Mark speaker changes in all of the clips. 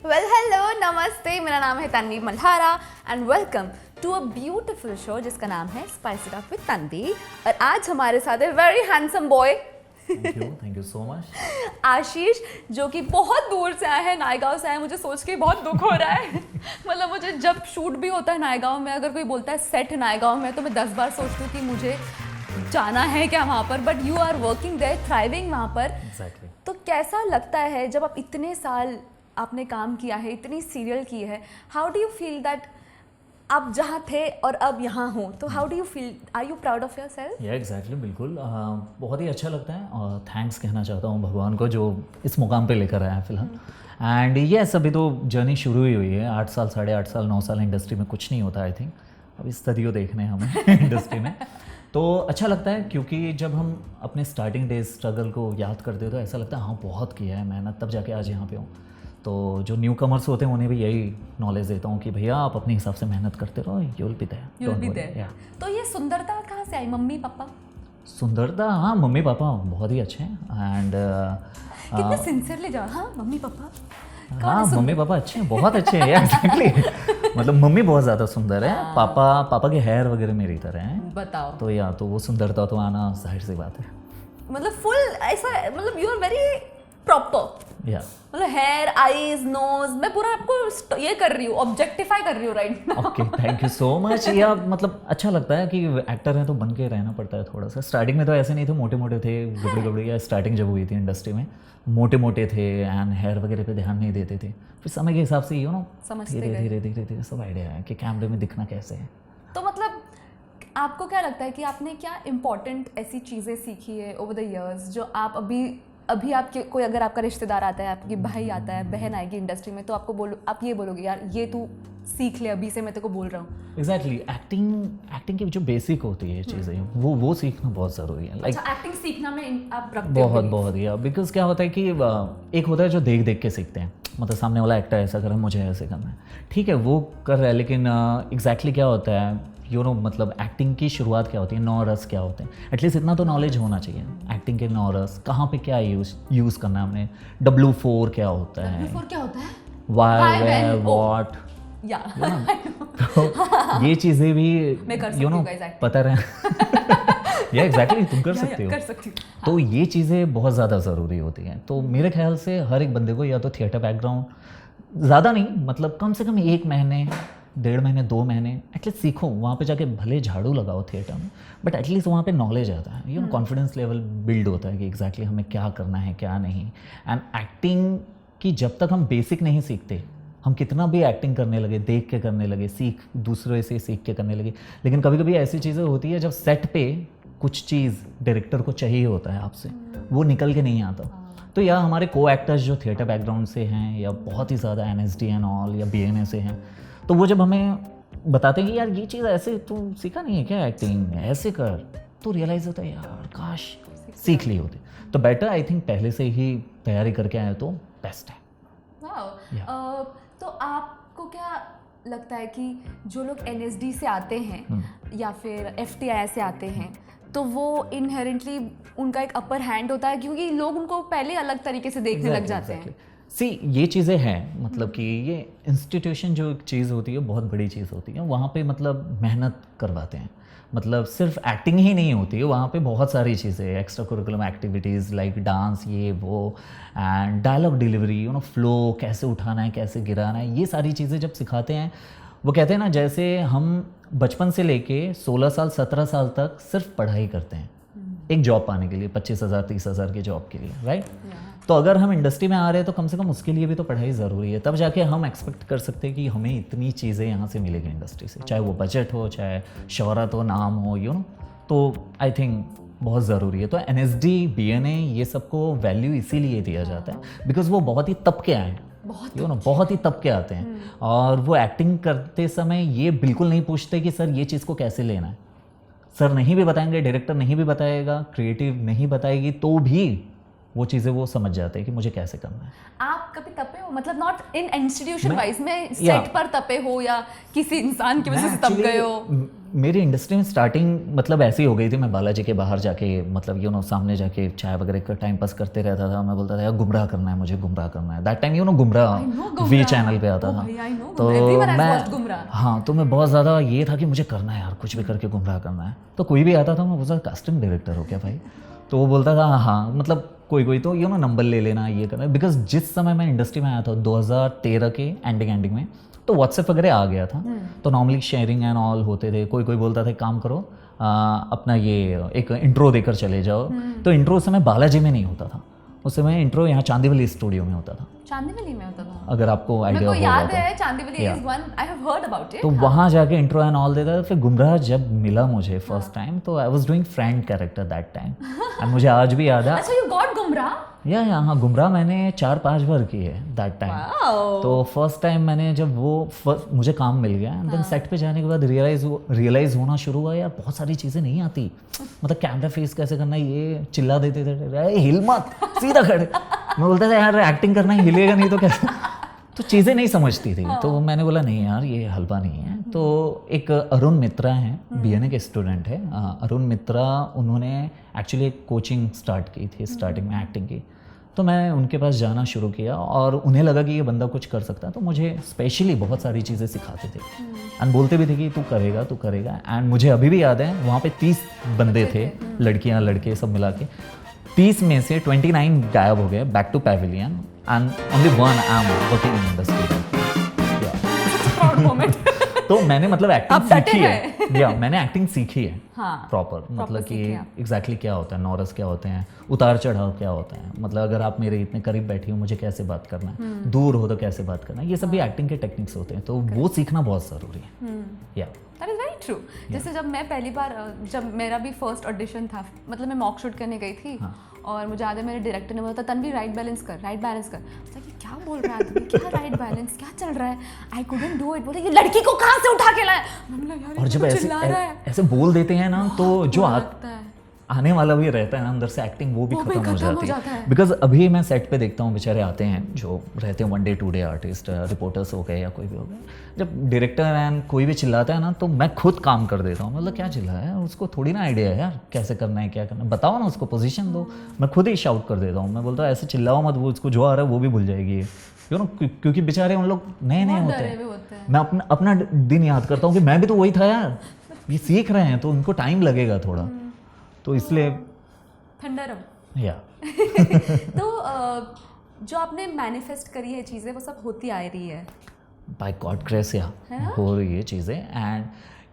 Speaker 1: Well hello नमस्ते, मेरा नाम है Tanvi Malhara and welcome to a beautiful show जिसका नाम है spice it up with Tanvi. और आज हमारे साथ है very handsome boy
Speaker 2: thank you so much
Speaker 1: Ashish, जो कि बहुत दूर से आए हैं, नायगांव से आए हैं। मुझे सोच के बहुत दुख हो रहा है मतलब मुझे जब शूट भी होता है नायगांव में, अगर कोई बोलता है सेट नायगांव में, तो मैं 10 बार सोचती हूँ कि मुझे जाना है क्या वहाँ पर, but you are working there, thriving वहाँ पर।
Speaker 2: Exactly.
Speaker 1: तो कैसा लगता है जब आप इतने साल आपने काम किया है, इतनी सीरियल की है, how do you feel that आप जहाँ थे और अब यहाँ हो, तो how do you feel, are you proud of your self?
Speaker 2: या एग्जैक्टली बिल्कुल बहुत ही अच्छा लगता है और थैंक्स कहना चाहता हूँ भगवान को जो इस मुकाम पे लेकर आया है फिलहाल। एंड यस, अभी तो जर्नी शुरू ही हुई है। 8 साल 8.5 साल 9 साल इंडस्ट्री में कुछ नहीं होता आई थिंक। अब इस सदियों देखने हमें इंडस्ट्री में तो अच्छा लगता है, क्योंकि जब हम अपने स्टार्टिंग डेज स्ट्रगल को याद करते हो तो ऐसा लगता है हाँ बहुत किया है मेहनत, तब जाके आज यहाँ पे हूँ। तो जो न्यू कमर्स होते हैं उन्हें भी यही नॉलेज देता हूँ कि भैया आप अपने हिसाब से मेहनत करते रहो, यू विल बी देयर।
Speaker 1: तो ये सुंदरता कहाँ से आई? Mummy papa?
Speaker 2: सुंदरता, हाँ मम्मी पापा बहुत ही अच्छे हैं एंड
Speaker 1: कितने सिंसियरली जाओ, हाँ मम्मी पापा,
Speaker 2: हाँ मम्मी पापा अच्छे हैं, बहुत अच्छे हैं एग्जैक्टली मतलब मम्मी बहुत ज़्यादा सुंदर है, पापा के हेयर वगैरह मेरी तरह हैं।
Speaker 1: बताओ।
Speaker 2: तो या तो वो सुंदरता तो आना जाहिर सी बात है।
Speaker 1: मतलब फुल ऐसा, मतलब यू आर वेरी प्रॉपर,
Speaker 2: या
Speaker 1: मतलब हेयर, आईज, नोज, मैं पूरा आपको ये कर रही हूँ, ऑब्जेक्टिफाई कर रही हूँ right now.
Speaker 2: Okay, thank you so much. या मतलब अच्छा लगता है कि एक्टर है तो बन के रहना पड़ता है थोड़ा सा। स्टार्टिंग में तो ऐसे नहीं थे, मोटे मोटे थे, गुबड़े गुबड़े। या स्टार्टिंग जब हुई थी इंडस्ट्री में मोटे मोटे थे एंड हेयर वगैरह पे ध्यान नहीं देते थे। फिर समय के हिसाब से
Speaker 1: समझते
Speaker 2: धीरे
Speaker 1: गए।
Speaker 2: धीरे धीरे धीरे सब आइडिया है कि कैमरे में दिखना कैसे है।
Speaker 1: तो मतलब आपको क्या लगता है कि आपने क्या इम्पोर्टेंट ऐसी चीज़ें सीखी है ओवर द इयर्स, जो आप अभी आपके कोई अगर आपका रिश्तेदार आता है, आपकी भाई आता है, बहन आएगी इंडस्ट्री में, तो आप ये बोलोगे यार ये तू सीख ले, अभी से मैं तेरे को बोल रहा हूँ?
Speaker 2: एग्जैक्टली, एक्टिंग की जो बेसिक होती है चीज़ें वो सीखना बहुत ज़रूरी है।
Speaker 1: अच्छा, एक्टिंग सीखना में आप रखते हो?
Speaker 2: बहुत ही। बिकॉज क्या होता है कि एक होता है जो देख देख के सीखते हैं, मतलब सामने वाला एक्टर ऐसा कर रहा है मुझे ऐसे करना है, ठीक है वो कर रहा है, लेकिन एग्जैक्टली क्या होता है मतलब एक्टिंग की शुरुआत क्या होती है, 9 रस क्या होते हैं, एटलीस्ट इतना तो नॉलेज होना चाहिए एक्टिंग के 9 रस कहाँ पे क्या यूज़ करना है हमने। W4 क्या होता है,
Speaker 1: W4 क्या होता है,
Speaker 2: वाई वेयर व्हाट,
Speaker 1: या
Speaker 2: तो ये चीज़ें भी पता रहे या एग्जैक्टली तुम कर सकते हो।
Speaker 1: कर सकती हूँ।
Speaker 2: तो ये चीज़ें बहुत ज़्यादा ज़रूरी होती हैं। तो मेरे ख्याल से हर एक बंदे को या तो थिएटर बैकग्राउंड, ज़्यादा नहीं मतलब कम से कम 1 महीने 1.5 महीने 2 महीने एटलीस्ट सीखो, वहाँ पे जाके भले झाड़ू लगाओ थिएटर में, बट एटलीस्ट वहाँ पे नॉलेज आता है, कॉन्फिडेंस लेवल बिल्ड होता है कि एग्जैक्टली हमें क्या करना है क्या नहीं। एंड एक्टिंग की जब तक हम बेसिक नहीं सीखते, हम कितना भी एक्टिंग करने लगे, देख के करने लगे, दूसरे से सीख के करने लगे, लेकिन कभी कभी ऐसी चीज़ें होती है जब सेट पे कुछ चीज़ डायरेक्टर को चाहिए होता है आपसे, वो निकल के नहीं आता। तो या हमारे को एक्टर्स जो थिएटर बैकग्राउंड से हैं या बहुत ही ज़्यादा NSD एंड ऑल या BNA से हैं, तो वो जब हमें बताते हैं कि यार ये चीज़ ऐसे तू सीखा नहीं है क्या, एक्टिंग ऐसे कर, तो रियलाइज़ होता है यार काश सीख ली होती। तो बेटर आई थिंक पहले से ही तैयारी करके आए तो बेस्ट है।
Speaker 1: तो आपको क्या लगता है कि जो लोग NSD से आते हैं या फिर FTI से आते हैं, तो वो इनहेरेंटली उनका एक अपर हैंड होता है, क्योंकि लोग उनको पहले अलग तरीके से देखने लग जाते हैं?
Speaker 2: सी ये चीज़ें हैं, मतलब कि ये इंस्टीट्यूशन जो एक चीज़ होती है बहुत बड़ी चीज़ होती है, वहाँ पे मतलब मेहनत करवाते हैं, मतलब सिर्फ एक्टिंग ही नहीं होती है, वहाँ पे बहुत सारी चीज़ें, extra curriculum activities like dance, ये वो, एंड डायलॉग डिलीवरी, फ्लो कैसे उठाना है कैसे गिराना है, ये सारी चीज़ें जब सिखाते हैं, वो कहते हैं ना जैसे हम बचपन से लेके 16 साल 17 साल तक सिर्फ पढ़ाई करते हैं एक जॉब पाने के लिए, 25,000 30,000 की जॉब के लिए, राइट? तो अगर हम इंडस्ट्री में आ रहे हैं तो कम से कम उसके लिए भी तो पढ़ाई ज़रूरी है, तब जाके हम एक्सपेक्ट कर सकते हैं कि हमें इतनी चीज़ें यहाँ से मिलेगी इंडस्ट्री से, चाहे वो बजट हो, चाहे शोहरत हो, नाम हो, तो आई थिंक बहुत ज़रूरी है। तो NSD BNA ये सबको वैल्यू इसीलिए दिया जाता है बिकॉज वो बहुत ही तब के आए हैं, बहुत ही तब के आते हैं, और वो एक्टिंग करते समय ये बिल्कुल नहीं पूछते कि सर ये चीज़ को कैसे लेना है, सर नहीं भी बताएंगे, डायरेक्टर नहीं भी बताएगा, क्रिएटिव नहीं बताएगी, तो भी वो चीज़ें वो समझ जाते हैं कि मुझे कैसे करना है।
Speaker 1: आप कभी तपे हो, मतलब नॉट इन इंस्टीट्यूशन वाइज में, सेट पर तपे हो या किसी इंसान की वजह से तप गए हो?
Speaker 2: मेरी इंडस्ट्री में स्टार्टिंग मतलब ऐसी हो गई थी, मैं बालाजी के बाहर जाके मतलब सामने जाके चाय वगैरह का टाइम पास करते रहता था। मैं बोलता था यार गुमराह करना है मुझे, गुमराह करना है। दैट टाइम गुमराह वी चैनल पे आता था। तो मैं हाँ, तो मैं बहुत ज़्यादा ये था कि मुझे करना है यार, कुछ भी करके गुमराह करना है। तो कोई भी आता था, मैं बोलता कास्टिंग डायरेक्टर हो क्या भाई? तो वो बोलता था हाँ, मतलब कोई तो नंबर ले लेना, ये करना। बिकॉज जिस समय मैं इंडस्ट्री में आया था 2013 के एंडिंग में, तो व्हाट्सएप वगैरह आ गया था। तो नॉर्मली शेयरिंग एंड ऑल होते थे। कोई बोलता था काम करो, अपना ये एक इंट्रो देकर चले जाओ। तो इंट्रो उस समय बालाजी में नहीं होता था, उस समय इंट्रो यहाँ चांदीवली स्टूडियो में होता था।
Speaker 1: चांदीवली में होता था,
Speaker 2: अगर आपको आइडिया होगा
Speaker 1: याद है Chandivali is one, I have heard about it.
Speaker 2: तो वहाँ जाके इंट्रो एंड ऑल देता था। फिर गुमराह जब मिला मुझे फर्स्ट टाइम, तो I was doing friend character that time. And मुझे आज भी याद है।
Speaker 1: अच्छा, यू गॉट गुमराह?
Speaker 2: या हाँ, गुमराह मैंने 4-5 बार की है दैट टाइम। तो फर्स्ट टाइम मैंने जब मुझे काम मिल गया, एंड देन सेट पे जाने के बाद रियलाइज होना शुरू हुआ यार बहुत सारी चीज़ें नहीं आती। मतलब कैमरा फेस कैसे करना है, ये चिल्ला देते थे हिल मत, सीधा खड़े। मैं बोलता था यार एक्टिंग करना ही, हिलेगा नहीं तो कैसे? तो चीज़ें नहीं समझती थी। तो मैंने बोला नहीं यार ये हलवा नहीं है। तो एक अरुण मित्रा हैं, BNA के स्टूडेंट है अरुण मित्रा, उन्होंने एक्चुअली एक कोचिंग स्टार्ट की थी स्टार्टिंग में एक्टिंग की। तो मैं उनके पास जाना शुरू किया और उन्हें लगा कि ये बंदा कुछ कर सकता है, तो मुझे स्पेशली बहुत सारी चीज़ें सिखाते थे एंड बोलते भी थे कि तू करेगा। एंड मुझे अभी भी याद है वहाँ पे 30 बंदे थे, लड़कियाँ लड़के सब मिला के। 30 में से 29 गायब हो गए back to pavilion, and only one I am working in industry. तो मैंने मतलब एक्टिंग सीखी है। या मैंने एक्टिंग सीखी है प्रॉपर। मतलब कि एग्जैक्टली क्या होता है, नॉरस क्या होते हैं, उतार चढ़ाव क्या होता है, मतलब अगर आप मेरे इतने करीब बैठी हो मुझे कैसे बात करना है, दूर हो तो कैसे बात करना है, ये सब भी एक्टिंग के टेक्निक्स होते हैं। तो वो सीखना बहुत ज़रूरी है। या
Speaker 1: दैट इज़ वेरी ट्रू। जैसे जब मैं पहली बार, जब मेरा भी फर्स्ट ऑडिशन था, मतलब मैं मॉक शूट करने गई थी और मुझे याद है मेरे डायरेक्टर ने बोला था तन्वी राइट बैलेंस कर। तो क्या बोल रहा है आदमी, क्या राइट बैलेंस, क्या चल रहा है? I couldn't do it. बोले ये लड़की को कहाँ से उठा के लाया?
Speaker 2: और जब ऐसे बोल देते हैं ना, तो जो आने वाला भी रहता है ना अंदर से, एक्टिंग वो भी खत्म हो जाती है। बिकॉज अभी मैं सेट पे देखता हूँ बेचारे आते हैं जो रहते हैं 1 डे 2 डे आर्टिस्ट, रिपोर्टर्स हो गए या कोई भी हो गए, जब डायरेक्टर एंड कोई भी चिल्लाता है ना, तो मैं खुद काम कर देता हूँ। मतलब क्या चिल्लाया है, उसको थोड़ी ना आइडिया है यार कैसे करना है, क्या करना है, बताओ ना, उसको पोजीशन दो। मैं खुद ही शाउट कर देता हूँ। मैं बोलता हूँ ऐसे चिल्लाओ मत, वो उसको जो आ रहा है वो भी भूल जाएगी, क्योंकि बेचारे उन लोग नए होते हैं। मैं अपना दिन याद करता हूँ कि मैं भी तो वही था यार, ये सीख रहे हैं तो उनको टाइम लगेगा थोड़ा, तो इसलिए
Speaker 1: ठंडा रहो।
Speaker 2: या
Speaker 1: तो जो आपने मैनिफेस्ट करी है चीज़ें, वो सब होती आ रही है
Speaker 2: बाय गॉड ग्रेस, या हो रही है चीज़ें। एंड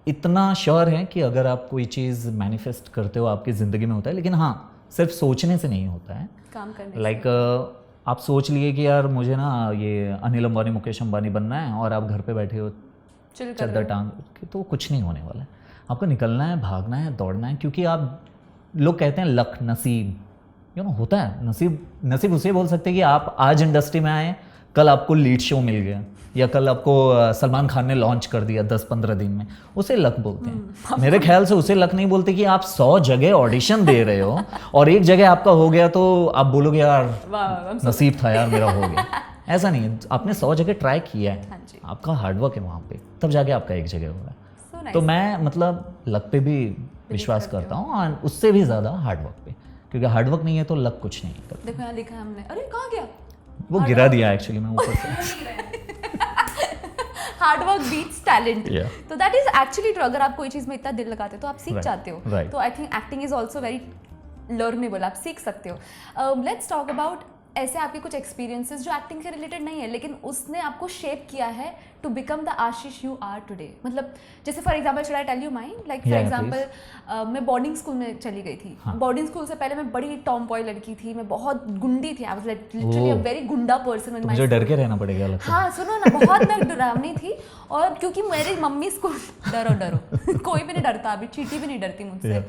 Speaker 2: इतना श्योर है कि अगर आप कोई चीज़ मैनिफेस्ट करते हो आपकी ज़िंदगी में होता है, लेकिन हाँ सिर्फ सोचने से नहीं होता है,
Speaker 1: काम करने
Speaker 2: लाइक आप सोच लिए कि यार मुझे ना ये अनिल अंबानी मुकेश अंबानी बनना है, और आप घर पे बैठे हो चद्दर टांग के, तो कुछ नहीं होने वाला है। आपको निकलना है, भागना है, दौड़ना है, क्योंकि आप, लोग कहते हैं लक, नसीब होता है। नसीब उसे बोल सकते हैं कि आप आज इंडस्ट्री में आए, कल आपको लीड शो मिल गया, या कल आपको सलमान खान ने लॉन्च कर दिया 10-15 दिन में, उसे लक बोलते हैं। मेरे ख्याल से उसे लक नहीं बोलते कि आप 100 जगह ऑडिशन दे रहे हो और एक जगह आपका हो गया तो आप बोलोगे यार नसीब था यार मेरा हो गया। ऐसा नहीं है, आपने 100 जगह ट्राई किया है, आपका हार्डवर्क है वहाँ पे, तब जाके आपका एक जगह होगा। तो मैं मतलब लक पे भी विश्वास करता हूँ, और उससे भी ज़्यादा हार्डवर्क पे, क्योंकि हार्डवर्क नहीं है तो लक कुछ नहीं करता।
Speaker 1: देखो यहाँ लिखा है हमने, अरे कहाँ गया?
Speaker 2: वो गिरा दिया एक्चुअली मैं ऊपर से।
Speaker 1: Hard work beats talent. तो दैट इज एक्चुअली ट्रू। अगर आप कोई चीज़ में इतना दिल लगाते हो तो आप सीख जाते हो। तो I think acting is also very learnable, आप सीख सकते हो। लेट्स टॉक अबाउट ऐसे आपके कुछ एक्सपीरियंसेस जो एक्टिंग से रिलेटेड नहीं है, लेकिन उसने आपको शेप किया है to become the Ashish you are today. मतलब जैसे for example, should I tell you mine, like for example मैं बोर्डिंग स्कूल में चली गई थी। बोर्डिंग स्कूल से पहले मैं बड़ी टॉम बॉय लड़की थी, मैं बहुत गुंडी थी, I was literally a very गुंडा पर्सन इन माय।
Speaker 2: मुझे डर के रहना पड़ेगा लगता है।
Speaker 1: हाँ सुनो ना, बहुत मैं डरावनी थी, और क्योंकि मेरी मम्मी स्कूल डरो कोई भी नहीं डरता, अभी चींटी भी नहीं डरती मुझसे।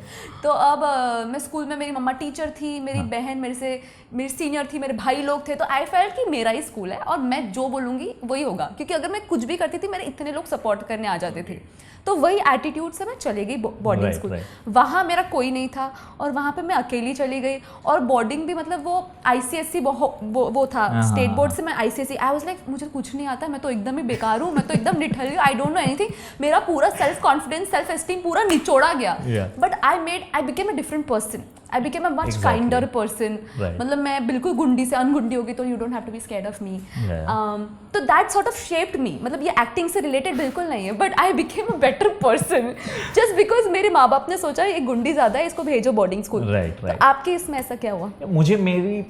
Speaker 1: तो अब मैं स्कूल में, मेरी मम्मा टीचर थी, मेरी बहन मेरी सीनियर थी, मेरे भाई लोग थे, तो आई फेल्ट कि मेरा ही स्कूल है और मैं जो बोलूँगी वही होगा, क्योंकि अगर मैं कुछ कुछ भी करती थी मेरे इतने लोग सपोर्ट करने आ जाते थे। तो वही एटीट्यूड से मैं चली गई बोर्डिंग
Speaker 2: Right,
Speaker 1: स्कूल।
Speaker 2: right.
Speaker 1: वहाँ मेरा कोई नहीं था और वहाँ पे मैं अकेली चली गई। और बोर्डिंग भी मतलब वो ICSE वो था, स्टेट बोर्ड से मैं ICSE। आई वाज लाइक मुझे कुछ नहीं आता, मैं तो एकदम ही बेकार हूँ, मैं तो एकदम निठल्ली हूँ, आई डोंट नो एनीथिंग। मेरा पूरा सेल्फ कॉन्फिडेंस, सेल्फ एस्टीम पूरा निचोड़ा गया।
Speaker 2: Yeah.
Speaker 1: But I became a different person, I became a much
Speaker 2: Exactly.
Speaker 1: Kinder person.
Speaker 2: Right.
Speaker 1: मतलब मैं बिल्कुल गुंडी से अनगुंडी हो गई, तो you don't have to be scared of me.
Speaker 2: Yeah.
Speaker 1: तो that sort of shaped me. मतलब ये एक्टिंग से रिलेटेड बिल्कुल नहीं है, but I became a better person just because मेरे माँ बाप ने सोचा ये गुंडी ज़्यादा है, इसको भेजो बोर्डिंग स्कूल।
Speaker 2: Right, right.
Speaker 1: तो आपके इसमें ऐसा क्या हुआ?
Speaker 2: मुझे मेरी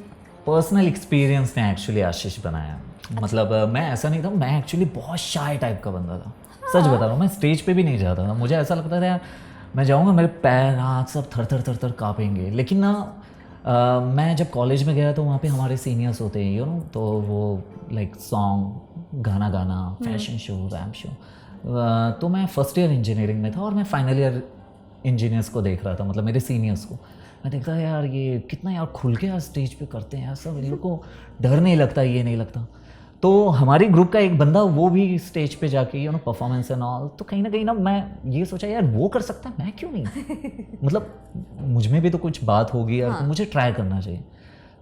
Speaker 2: पर्सनल एक्सपीरियंस ने एक्चुअली आशीष बनाया। मतलब मैं ऐसा नहीं था, मैं एक्चुअली बहुत शाय टाइप का बंदा था। सच बता रहा हूँ, मैं स्टेज पे भी नहीं जाता था। मुझे ऐसा लगता था यार मैं जाऊँगा मेरे पैर हाथ सब थर थर थर थर काँपेंगे। लेकिन ना मैं जब कॉलेज में गया तो वहाँ पे हमारे सीनियर्स होते हैं तो वो लाइक सॉन्ग गाना गाना, फैशन शो, रैम्प शो। तो मैं फर्स्ट ईयर इंजीनियरिंग में था और मैं फाइनल ईयर इंजीनियर्स को देख रहा था, मतलब मेरे सीनियर्स को। मैं देखता था यार ये कितना यार खुल के यार स्टेज पे करते हैं यार सब, इन लोग को डर नहीं लगता, ये नहीं लगता। तो हमारी ग्रुप का एक बंदा वो भी स्टेज पे जाके परफॉर्मेंस एंड ऑल, तो कहीं ना मैं ये सोचा यार वो कर सकता है, मैं क्यों नहीं। मतलब मुझ में भी तो कुछ बात होगी यार, तो मुझे ट्राई करना चाहिए।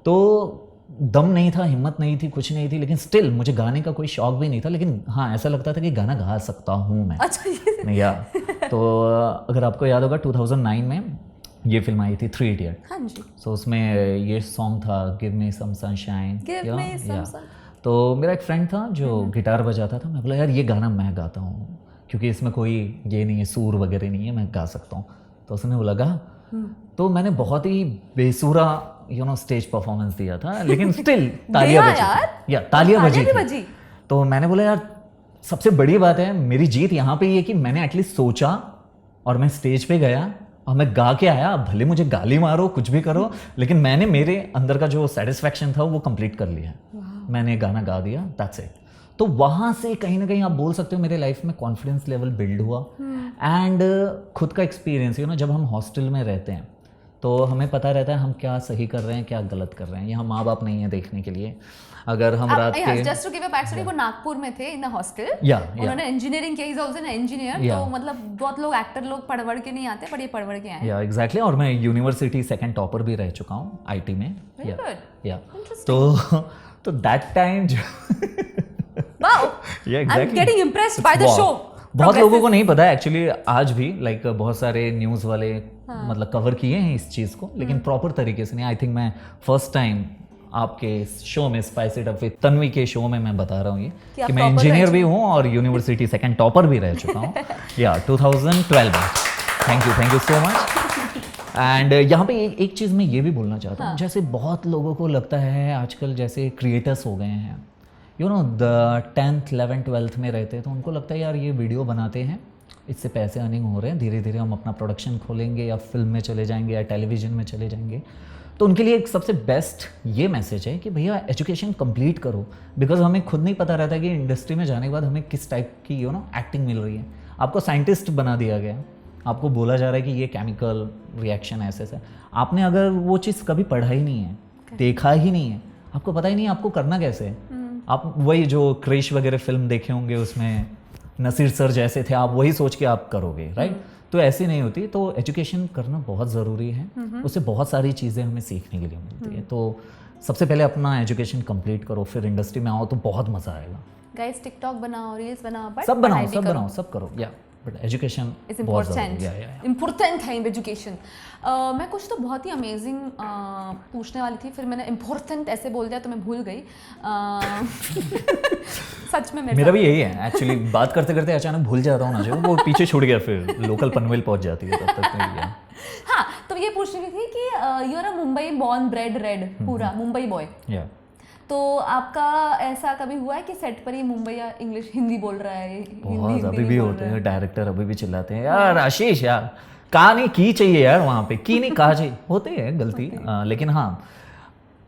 Speaker 2: तो दम नहीं था, हिम्मत नहीं थी, कुछ नहीं थी, लेकिन स्टिल मुझे गाने का कोई शौक भी नहीं था। लेकिन हाँ ऐसा लगता था कि गाना गा सकता हूँ मैं।
Speaker 1: अच्छा ये
Speaker 2: नहीं यार। तो अगर आपको याद होगा 2009 में ये फिल्म आई थी 3 Idiot।
Speaker 1: हाँ जी,
Speaker 2: सो उसमें ये सॉन्ग था give me some sunshine.
Speaker 1: Give me some sun.
Speaker 2: तो मेरा एक फ्रेंड था जो गिटार बजाता था। मैं बोला यार ये गाना मैं गाता हूँ, क्योंकि इसमें कोई ये नहीं है, सूर वगैरह नहीं है, मैं गा सकता हूँ। तो उसने बोला गा। तो मैंने बहुत ही बेसुरा स्टेज परफॉर्मेंस दिया था, लेकिन स्टिल तालियां बजी थी। या तालियां बजी। तो मैंने बोला यार सबसे बड़ी बात है मेरी जीत यहाँ पे ये कि मैंने एटलीस्ट सोचा और मैं स्टेज पे गया और मैं गा के आया। भले मुझे गाली मारो, कुछ भी करो, लेकिन मैंने मेरे अंदर का जो सेटिस्फैक्शन था वो कंप्लीट कर लिया। मैंने गाना गा दिया, दैट्स इट। तो वहाँ से कहीं ना कहीं आप बोल सकते हो मेरे लाइफ में कॉन्फिडेंस लेवल बिल्ड हुआ। एंड खुद का एक्सपीरियंस जब हम हॉस्टल में रहते हैं तो हमें पता रहता है हम क्या सही कर रहे हैं, क्या गलत कर रहे हैं। यहाँ माँ बाप नहीं है देखने के लिए। अगर हम रात के
Speaker 1: just to give a back story, वो नागपुर में थे इन अ हॉस्टल। उन्होंने इंजीनियरिंग किया, इज आल्सो एन इंजीनियर। तो मतलब बहुत लोग एक्टर लोग पढ़ के नहीं आते, पर ये पढ़ के आए।
Speaker 2: या एग्जैक्टली। और मैं यूनिवर्सिटी सेकंड टॉपर भी रह चुका हूँ IT में। या तो that time
Speaker 1: wow, I am getting impressed by the show.
Speaker 2: बहुत लोगों को नहीं पता है एक्चुअली, आज भी लाइक बहुत सारे न्यूज़ वाले मतलब कवर किए हैं इस चीज़ को, लेकिन प्रॉपर तरीके से नहीं। आई थिंक मैं फर्स्ट टाइम आपके शो में spice it up with Tanvi के शो में मैं बता रहा हूँ ये कि मैं इंजीनियर भी हूँ और यूनिवर्सिटी सेकंड टॉपर भी रह चुका हूँ। या 2012 में। Thank you so much. And यहाँ पे एक चीज़ मैं ये भी बोलना चाहता हूँ। जैसे बहुत लोगों को लगता है आजकल जैसे क्रिएटर्स हो गए हैं, द 10th 11th 12th में रहते हैं, तो उनको लगता है यार ये वीडियो बनाते हैं, इससे पैसे अर्निंग हो रहे हैं, धीरे धीरे हम अपना प्रोडक्शन खोलेंगे या फिल्म में चले जाएंगे या टेलीविज़न में चले जाएंगे। तो उनके लिए एक सबसे बेस्ट ये मैसेज है कि भैया एजुकेशन कंप्लीट करो, बिकॉज हमें खुद नहीं पता रहता कि इंडस्ट्री में जाने के बाद हमें किस टाइप की एक्टिंग मिल रही है। आपको साइंटिस्ट बना दिया गया, आपको बोला जा रहा है कि ये केमिकल रिएक्शन ऐसे ऐसे। आपने अगर वो चीज़ कभी पढ़ा ही नहीं है, देखा ही नहीं है, आपको पता ही नहीं आपको करना कैसे है। आप वही जो क्रिश वगैरह फिल्म देखे होंगे उसमें नसीर सर जैसे थे, आप वही सोच के आप करोगे, राइट। तो ऐसी नहीं होती। तो एजुकेशन करना बहुत ज़रूरी है, उससे बहुत सारी चीज़ें हमें सीखने के लिए मिलती है। तो सबसे पहले अपना एजुकेशन कंप्लीट करो, फिर इंडस्ट्री में आओ तो बहुत मज़ा आएगा।
Speaker 1: गाइस टिकटॉक बनाओ, रील्स बनाओ, बट
Speaker 2: सब बनाओ, सब करो। या बट एजुकेशन
Speaker 1: इज इम्पोर्टेंट है। एजुकेशन मैं कुछ तो बहुत ही अमेजिंग पूछने वाली थी, फिर मैंने इम्पोर्टेंट ऐसे बोल दिया तो मैं भूल गई। सच में
Speaker 2: मेरा भी यही है एक्चुअली। बात करते करते अचानक भूल जाता हूँ ना, जो वो पीछे छूट गया, फिर लोकल पनवेल पहुँच जाती है तब तक में।
Speaker 1: हाँ, तो ये पूछनी थी कि you are a Mumbai born bred red, पूरा मुंबई बॉय। तो आपका ऐसा कभी हुआ है कि सेट पर ही मुंबई या इंग्लिश हिंदी बोल रहा है?
Speaker 2: बहुत अभी भी होते हैं, डायरेक्टर अभी भी चिल्लाते हैं यार आशीष यार कहा नहीं की चाहिए यार, वहाँ पे की नहीं कहा चाहिए। होते हैं गलती, लेकिन हाँ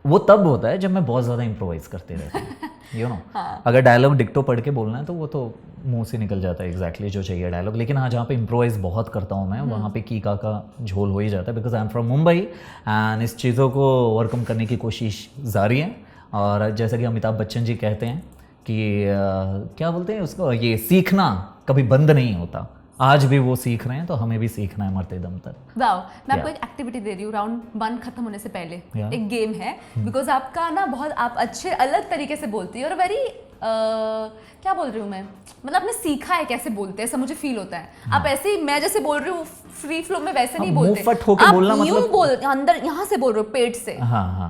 Speaker 2: वो तब होता है जब मैं बहुत ज़्यादा इम्प्रोवाइज करते रहता हूँ। अगर डायलॉग डिक्टो पढ़ के बोलना है तो वो तो मुंह से निकल जाता है एग्जैक्टली जो चाहिए डायलॉग। लेकिन हाँ जहाँ पे इम्प्रोवाइज बहुत करता हूँ मैं, वहाँ पे की का झोल हो ही जाता है, because I am from Mumbai and इस चीज़ों को ओवरकम करने की कोशिश जारी है। और जैसा कि अमिताभ बच्चन जी कहते हैं, कि क्या बोलते हैं उसको, ये सीखना कभी बंद नहीं होता। आज भी वो सीख रहे हैं तो हमें भी सीखना है मरते दम तक।
Speaker 1: वाओ, मैं आपको एक एक्टिविटी दे रही हूँ राउंड 1 खत्म होने से पहले।
Speaker 2: Yeah.
Speaker 1: एक गेम है, बिकॉज आपका ना बहुत आप अच्छे अलग तरीके से बोलती है और वेरी क्या बोल रही हूँ मैं, मतलब आपने सीखा है कैसे बोलते हैं, ऐसा मुझे फील होता है। आप ऐसे ही मैं जैसे बोल रही हूँ फ्री फ्लो में वैसे नहीं बोलते,
Speaker 2: मुंहफट होके बोलना,
Speaker 1: आप यूं
Speaker 2: मतलब
Speaker 1: बोल अंदर यहाँ से बोल रहे हो पेट से,
Speaker 2: हाँ हाँ,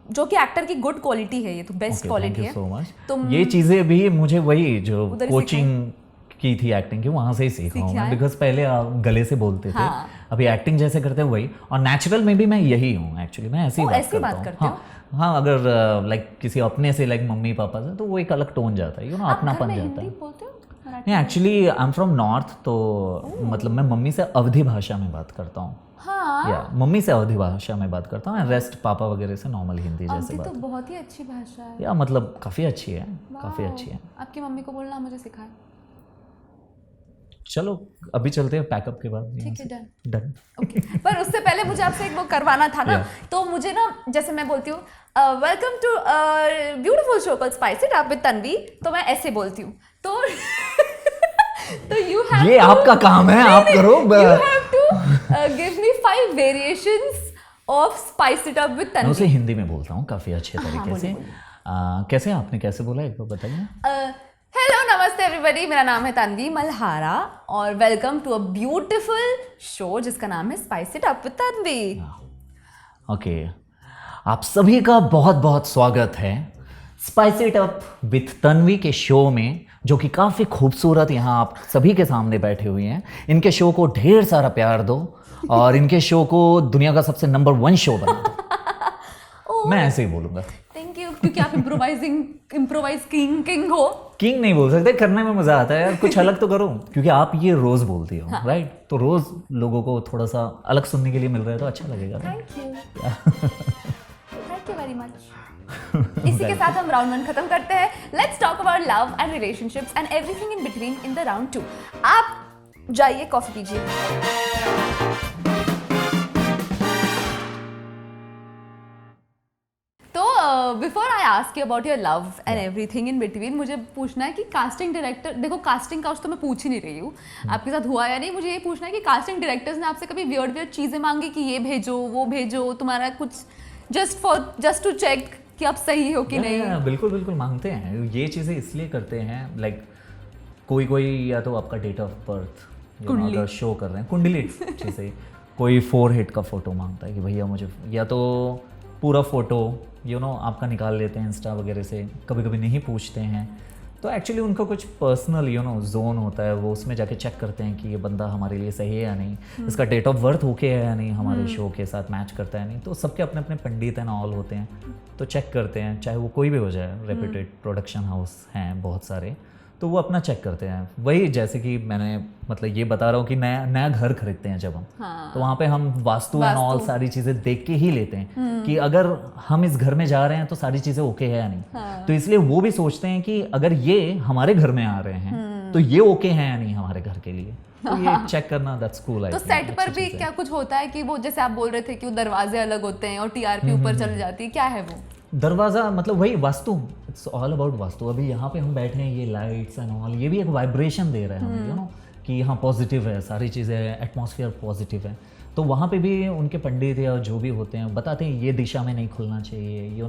Speaker 1: जो कि एक्टर की गुड क्वालिटी है, ये तो बेस्ट क्वालिटी है।
Speaker 2: So much.
Speaker 1: तुम
Speaker 2: ये चीज़ें भी मुझे वही जो
Speaker 1: उधर ही
Speaker 2: कोचिंग की थी एक्टिंग की, वहाँ से ही सीखा हूँ
Speaker 1: सीखा
Speaker 2: मैं,
Speaker 1: है?
Speaker 2: बिकॉज पहले आप गले से बोलते थे,
Speaker 1: हाँ।
Speaker 2: अभी एक्टिंग जैसे करते हैं वही, और नेचुरल में भी मैं यही हूँ एक्चुअली, मैं ऐसे ही बात
Speaker 1: ऐसी बात
Speaker 2: करता
Speaker 1: करते
Speaker 2: हूँ। हाँ, अगर लाइक किसी अपने से, लाइक मम्मी पापा से, तो वो एक अलग टोन जाता है, यू नो,
Speaker 1: आप घर
Speaker 2: अपनापन
Speaker 1: में
Speaker 2: जाता
Speaker 1: हिंदी
Speaker 2: है।
Speaker 1: बोलते हो मराठी?
Speaker 2: नहीं, actually I am from north, तो मतलब मैं मम्मी से अवधी भाषा में बात करता हूँ,
Speaker 1: हाँ,
Speaker 2: या मम्मी से अवधी भाषा में बात करता हूँ, रेस्ट पापा वगैरह से नॉर्मल हिंदी जैसे
Speaker 1: अवधी तो
Speaker 2: बात।
Speaker 1: बहुत ही अच्छी भाषा है।
Speaker 2: या मतलब काफ़ी अच्छी है, काफ़ी अच्छी है।
Speaker 1: आपकी मम्मी को बोलना मुझे सिखाए।
Speaker 2: चलो अभी चलते हैं पैकअप के बाद।
Speaker 1: ठीक है, डन।
Speaker 2: डन।
Speaker 1: ओके, पर उससे पहले मुझे आपसे एक वो करवाना था ना,
Speaker 2: Yeah.
Speaker 1: तो मुझे ना, जैसे मैं बोलती हूँ welcome to beautiful show called spice it up with Tanvi, तो मैं ऐसे बोलती हूँ, तो तो यू हैव
Speaker 2: ये आपका काम है, आप करो।
Speaker 1: You have to give me 5 variations of spice it up with
Speaker 2: मैं उसे
Speaker 1: तन्वी।
Speaker 2: हिंदी में बोलता हूँ काफ़ी अच्छे तरीके से। कैसे, आपने कैसे बोला एक बार बताइए।
Speaker 1: हेलो नमस्ते एवरीबॉडी, मेरा नाम है तन्वी मल्हारा और welcome to a beautiful show जिसका नाम है spice it up with Tanvi.
Speaker 2: Okay, आप सभी का बहुत बहुत स्वागत है spice it up with Tanvi के शो में, जो कि काफ़ी खूबसूरत यहाँ आप सभी के सामने बैठे हुए हैं। इनके शो को ढेर सारा प्यार दो और इनके शो को दुनिया का सबसे नंबर 1 शो बना दो। मैं ऐसे ही बोलूँगा।
Speaker 1: थैंक यू, क्योंकि आप इम्प्रोवाइज किंग हो।
Speaker 2: किंग नहीं बोल सकते, करने में मजा आता है यार, कुछ अलग तो करो, क्योंकि आप ये रोज बोलती हो, राइट? तो रोज लोगों को थोड़ा सा अलग सुनने के लिए मिल रहा है तो अच्छा लगेगा।
Speaker 1: Thank you very much. इसी के साथ हम राउंड 1 खत्म करते हैं। Let's talk about love and relationships and everything in between in the round 2। आप जाइए कॉफी पीजिए। तो before I ask you about your love and everything in between, मुझे पूछना है कि कास्टिंग डायरेक्टर, देखो कास्टिंग काउच तो मैं पूछ ही नहीं रही हूँ आपके साथ हुआ या नहीं, मुझे ये पूछना है कि कास्टिंग डायरेक्टर्स ने आपसे कभी वियर्ड चीज़ें मांगी कि ये भेजो वो भेजो, तुम्हारा कुछ जस्ट टू चेक कि आप सही हो कि नहीं?
Speaker 2: बिल्कुल बिल्कुल मांगते हैं, ये चीज़ें इसलिए करते हैं, लाइक कोई या तो आपका डेट ऑफ बर्थ अगर शो कर रहे हैं, कुंडली चीज़ें, कोई फोरहेड का फोटो मांगता है कि भैया मुझे, या तो पूरा फोटो आपका निकाल लेते हैं इंस्टा वगैरह से, कभी कभी नहीं पूछते हैं, तो एक्चुअली उनका कुछ पर्सनल जोन होता है, वो उसमें जाके चेक करते हैं कि ये बंदा हमारे लिए सही है या नहीं, इसका डेट ऑफ बर्थ ओके है या नहीं, हमारे शो के साथ मैच करता है नहीं, तो सबके अपने अपने पंडित एंड ऑल होते हैं, तो चेक करते हैं, चाहे वो कोई भी हो जाए, रेप्यूटेड प्रोडक्शन हाउस हैं बहुत सारे, तो वो अपना चेक करते हैं। वही जैसे कि मैंने मतलब ये बता रहा हूँ कि नया घर खरीदते हैं जब हम, तो वहाँ पे हम वास्तु एंड ऑल सारी चीज़ें देख के ही लेते हैं कि अगर हम इस घर में जा रहे हैं तो सारी चीज़ें ओके है या नहीं, तो इसलिए वो भी सोचते हैं कि अगर ये हमारे घर में आ रहे हैं तो ये ओके है या नहीं हमारे घर के लिए, तो ये चेक करना दैट्स कूल।
Speaker 1: तो सेट पर भी क्या कुछ होता है कि वो जैसे आप बोल रहे थे कि वो दरवाजे अलग होते हैं और टीआरपी ऊपर चली जाती है, क्या है वो?
Speaker 2: दरवाज़ा मतलब वही vastu, it's all about vastu. अभी यहाँ पे हम बैठे हैं, ये लाइट्स एंड ऑल, ये भी एक वाइब्रेशन दे रहे हैं हमें, कि यहाँ पॉजिटिव है, सारी चीज़ें, एटमॉस्फेयर पॉजिटिव है, तो वहाँ पे भी उनके पंडित या जो भी होते हैं बताते हैं ये दिशा में नहीं खुलना चाहिए,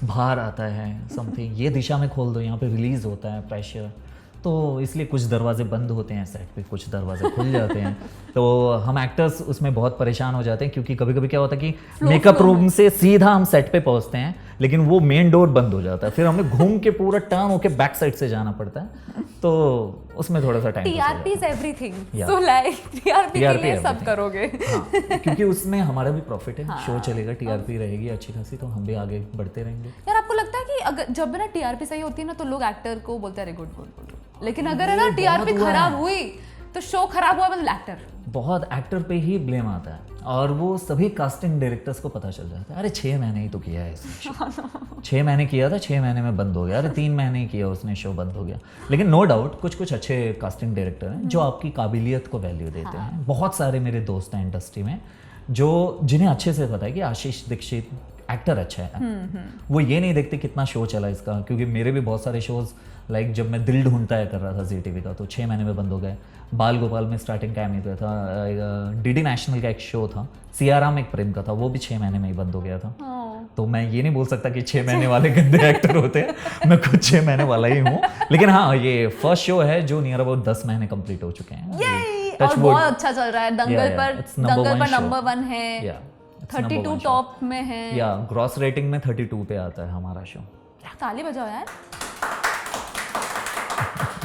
Speaker 2: बाहर आता है समथिंग, ये दिशा में खोल दो, यहाँ पे रिलीज होता है प्रेशर, तो इसलिए कुछ दरवाजे बंद होते हैं सेट पे, कुछ दरवाजे खुल जाते हैं, तो हम एक्टर्स उसमें बहुत परेशान हो जाते हैं, क्योंकि कभी कभी क्या होता है कि मेकअप रूम से सीधा हम सेट पे पहुंचते हैं, लेकिन वो मेन डोर बंद हो जाता है, फिर हमें घूम के पूरा टर्न होके बैक साइड से जाना पड़ता है, तो उसमें थोड़ा सा time.
Speaker 1: TRP is everything, so like TRP के लिए सब करोगे।
Speaker 2: हाँ, क्योंकि उसमें हमारा भी प्रॉफिट है, शो चलेगा, टीआरपी रहेगी अच्छी खासी, तो हम भी आगे बढ़ते रहेंगे।
Speaker 1: यार आपको लगता है कि अगर जब ना टीआरपी सही होती है ना, तो लोग एक्टर को बोलते हैं अरे गुड गुड गुड, लेकिन अगर है ना टीआरपी खराब हुई तो शो खराब हुआ, मतलब एक्टर, बहुत
Speaker 2: एक्टर पे ही ब्लेम आता है, और वो सभी कास्टिंग डायरेक्टर्स को पता चल जाता है, अरे 6 महीने ही तो किया है इसने, 6 महीने किया था, 6 महीने में बंद हो गया, अरे 3 महीने ही किया उसने, शो बंद हो गया। लेकिन नो डाउट कुछ अच्छे कास्टिंग डायरेक्टर हैं जो आपकी काबिलियत को वैल्यू देते हैं। बहुत सारे मेरे दोस्त हैं इंडस्ट्री में जो जिन्हें अच्छे से पता है कि आशीष दीक्षित एक्टर अच्छा है। वो ये नहीं देखते कितना शो चला इसका, क्योंकि मेरे भी बहुत सारे शोज लाइक जब मैं दिल ढूंढता है कर रहा था जी टीवी का, तो 6 महीने में बंद हो गए। बाल गोपाल में स्टार्टिंग कैम पे था, डीडी नेशनल का एक शो था, सियाराम एक प्रेम का था, वो भी 6 महीने में ही बंद हो गया था। तो मैं ये नहीं बोल सकता कि 6 महीने वाले गंदे एक्टर होते हैं, मैं खुद 6 महीने वाला ही हूँ। लेकिन हाँ, ये फर्स्ट शो है जो नियर अबाउट 10 महीने कंप्लीट हो चुके हैं।
Speaker 1: और बहुत अच्छा चल रहा है। दंगल पर नंबर 1 है, 32 टॉप में है,
Speaker 2: या ग्रॉस रेटिंग में 32 पे आता है हमारा शो।
Speaker 1: ताली बजाओ यार।